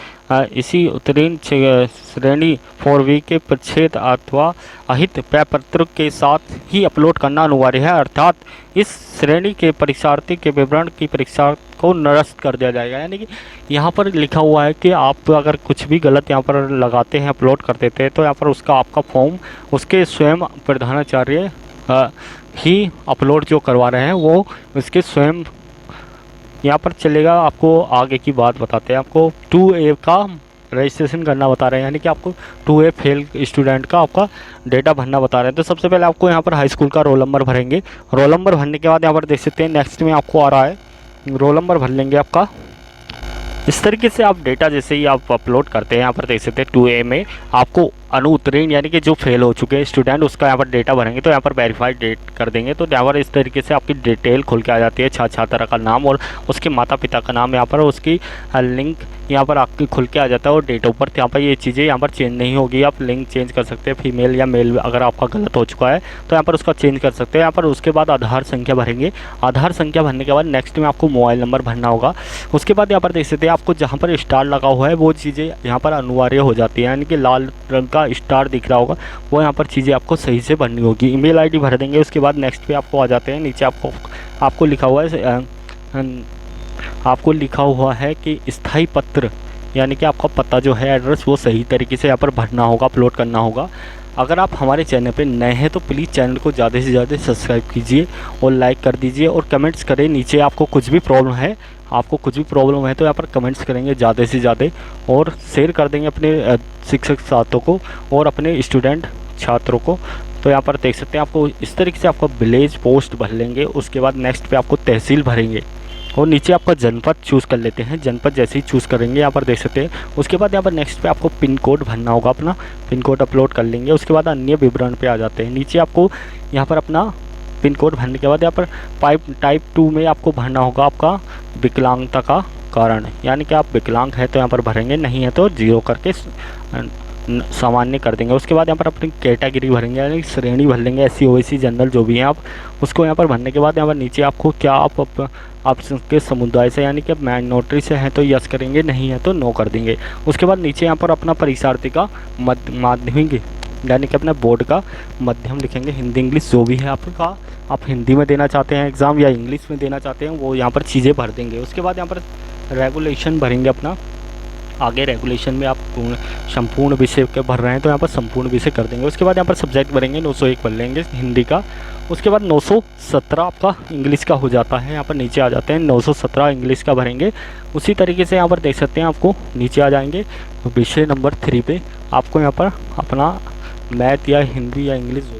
इसी उत्तीर्ण श्रेणी 4B के प्रच्छेद अथवा अहित प्रपत्र के साथ ही अपलोड करना अनिवार्य है। अर्थात इस श्रेणी के परीक्षार्थी के विवरण की परीक्षा को निरस्त कर दिया जाएगा। यानी कि यहाँ पर लिखा हुआ है कि आप अगर कुछ भी गलत यहाँ पर लगाते हैं, अपलोड कर देते हैं, तो यहाँ पर उसका आपका फॉर्म उसके स्वयं प्रधानाचार्य ही अपलोड जो करवा रहे हैं वो उसके स्वयं यहाँ पर चलेगा। आपको आगे की बात बताते हैं। आपको 2A का रजिस्ट्रेशन करना बता रहे हैं, यानी कि आपको 2A फेल स्टूडेंट का आपका डेटा भरना बता रहे हैं। तो सबसे पहले आपको यहाँ पर हाई स्कूल का रोल नंबर भरेंगे। रोल नंबर भरने के बाद यहाँ पर देख सकते हैं नेक्स्ट में आपको आ रहा है रोल नंबर भर लेंगे आपका। इस तरीके से आप डेटा जैसे ही आप अपलोड करते हैं, यहाँ पर देख सकते हैं 2A में आपको अनुत्तीर्ण यानी कि जो फेल हो चुके हैं स्टूडेंट, उसका यहाँ पर डेटा भरेंगे तो यहाँ पर वेरीफाइड डेट कर देंगे। तो यहाँ पर इस तरीके से आपकी डिटेल खुल के आ जाती है, छात्र का नाम और उसके माता पिता का नाम, यहाँ पर उसकी लिंक यहाँ पर आपकी खुल के आ जाता है और डेट ऑफ बर्थ। यहाँ पर ये चीज़ें यहाँ पर चेंज नहीं होगी, आप लिंक चेंज कर सकते हैं, फीमेल या मेल अगर आपका गलत हो चुका है तो यहाँ पर उसका चेंज कर सकते हैं। यहाँ पर उसके बाद आधार संख्या भरेंगे, आधार संख्या भरने के बाद नेक्स्ट में आपको मोबाइल नंबर भरना होगा। उसके बाद यहाँ पर देख सकते हैं आपको जहाँ पर स्टार लगा हुआ है वो चीज़ें यहाँ पर अनिवार्य हो जाती है, यानी कि लाल रंग का स्टार दिख रहा होगा वो यहाँ पर चीज़ें आपको सही से भरनी होगी। ईमेल आईडी भर देंगे, उसके बाद नेक्स्ट पे आपको आ जाते हैं। नीचे आपको लिखा हुआ है कि स्थायी पत्र यानी कि आपका पता जो है एड्रेस वो सही तरीके से यहाँ पर भरना होगा, अपलोड करना होगा। अगर आप हमारे चैनल पे नए हैं तो प्लीज़ चैनल को ज़्यादा से ज़्यादा सब्सक्राइब कीजिए और लाइक कर दीजिए और कमेंट्स करें। नीचे आपको कुछ भी प्रॉब्लम है तो यहाँ पर कमेंट्स करेंगे ज़्यादा से ज़्यादा और शेयर कर देंगे अपने शिक्षक साथियों को और अपने स्टूडेंट छात्रों को। तो यहाँ पर देख सकते हैं आपको इस तरीके से आपका विलेज पोस्ट भर लेंगे। उसके बाद नेक्स्ट पे आपको तहसील भरेंगे और नीचे आपका जनपद चूज़ कर लेते हैं। जनपद जैसे ही चूज़ करेंगे यहाँ पर देख सकते हैं। उसके बाद यहाँ पर नेक्स्ट पे आपको पिन कोड भरना होगा, अपना पिन कोड अपलोड कर लेंगे। उसके बाद अन्य विवरण पे आ जाते हैं। नीचे आपको यहाँ पर अपना पिन कोड भरने के बाद यहाँ पर टाइप 2 में आपको भरना होगा आपका विकलांगता का कारण, यानी कि आप विकलांग है तो यहाँ पर भरेंगे, नहीं है तो 0 करके सामान्य कर देंगे। उसके बाद यहाँ पर अपनी कैटेगरी भरेंगे, यानी श्रेणी भर लेंगे, SC OBC जनरल जो भी हैं आप उसको यहाँ पर भरने के बाद यहाँ पर नीचे आपको क्या आप के समुदाय से यानी कि माइनॉरिटी से हैं तो यस करेंगे, नहीं है तो नो कर देंगे। उसके बाद नीचे यहाँ पर अपना परीक्षार्थी का माध्यमिक यानी कि अपने बोर्ड का मध्यम लिखेंगे, हिंदी इंग्लिश जो भी है आपका, आप हिंदी में देना चाहते हैं एग्ज़ाम या इंग्लिश में देना चाहते हैं वो यहाँ पर चीज़ें भर देंगे। उसके बाद यहाँ पर रेगुलेशन भरेंगे अपना, आगे रेगुलेशन में आप संपूर्ण विषय के भर रहे हैं तो यहाँ पर संपूर्ण विषय कर देंगे। उसके बाद यहाँ पर सब्जेक्ट भरेंगे, 901 भर लेंगे हिंदी का। उसके बाद 917 आपका इंग्लिश का हो जाता है, यहाँ पर नीचे आ जाते हैं 917 इंग्लिश का भरेंगे। उसी तरीके से यहाँ पर देख सकते हैं आपको नीचे आ जाएंगे विषय नंबर 3 पे आपको यहाँ पर अपना मैथ या हिंदी या इंग्लिश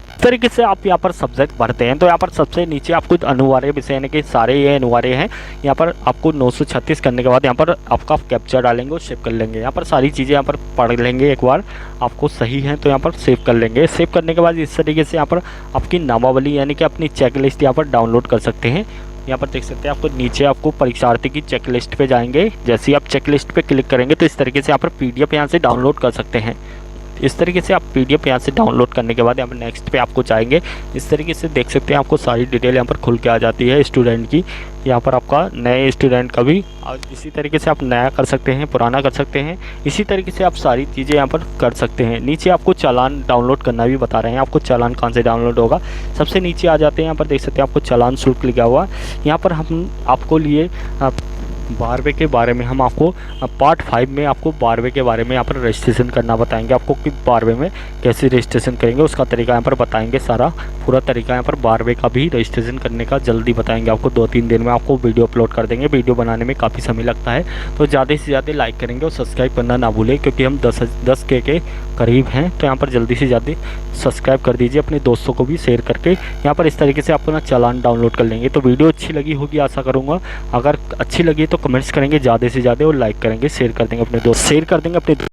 इस तरीके से आप यहाँ पर सब्जेक्ट भरते हैं। तो यहाँ पर सबसे नीचे आपको अनिवार्य विषय यानी कि सारे ये अनिवार्य हैं। यहाँ पर आपको 936 करने के बाद यहाँ पर आपका कैप्चा डालेंगे और सेव कर लेंगे। यहाँ पर सारी चीज़ें यहाँ पर पढ़ लेंगे एक बार, आपको सही है तो यहाँ पर सेव कर लेंगे। सेव करने के बाद इस तरीके से यहाँ पर आपकी नामावली यानी कि अपनी चेक लिस्ट यहाँ पर डाउनलोड कर सकते हैं। यहाँ पर देख सकते हैं आपको नीचे आपको परीक्षार्थी की चेक लिस्ट पे जाएंगे, जैसे ही आप चेक लिस्ट पे क्लिक करेंगे तो इस तरीके से यहाँ पर PDF यहाँ से डाउनलोड कर सकते हैं। इस तरीके से आप PDF यहाँ से डाउनलोड करने के बाद यहाँ पर नेक्स्ट पे आपको जाएंगे। इस तरीके से देख सकते हैं आपको सारी डिटेल यहाँ पर खुल के आ जाती है स्टूडेंट की। यहाँ पर आपका नए स्टूडेंट का भी इसी तरीके से आप नया कर सकते हैं, पुराना कर सकते हैं, इसी तरीके से आप सारी चीज़ें यहाँ पर कर सकते हैं। नीचे आपको चालान डाउनलोड करना भी बता रहे हैं, आपको चालान कहाँ से डाउनलोड होगा। सबसे नीचे आ जाते हैं, यहाँ पर देख सकते हैं आपको चालान शुल्क लिखा हुआ। यहाँ पर हम आपको लिए 12वें के बारे में हम आपको पार्ट 5 में आपको 12वें के बारे में यहाँ पर रजिस्ट्रेशन करना बताएंगे आपको कि 12वें में कैसे रजिस्ट्रेशन करेंगे उसका तरीका यहाँ पर बताएंगे। सारा पूरा तरीका यहाँ पर 12वें का भी रजिस्ट्रेशन करने का जल्दी बताएंगे आपको। 2-3 दिन में आपको वीडियो अपलोड कर देंगे। वीडियो बनाने में काफ़ी समय लगता है तो ज़्यादा से ज़्यादा लाइक करेंगे और सब्सक्राइब करना ना भूलें, क्योंकि हम 10K के करीब हैं। तो यहाँ पर जल्दी से ज़्यादा सब्सक्राइब कर दीजिए, अपने दोस्तों को भी शेयर करके यहाँ पर इस तरीके से आप अपना चालान डाउनलोड कर लेंगे। तो वीडियो अच्छी लगी होगी आशा करूँगा। अगर अच्छी लगी तो कमेंट्स करेंगे ज़्यादा से ज़्यादा और लाइक करेंगे, शेयर कर देंगे अपने दोस्त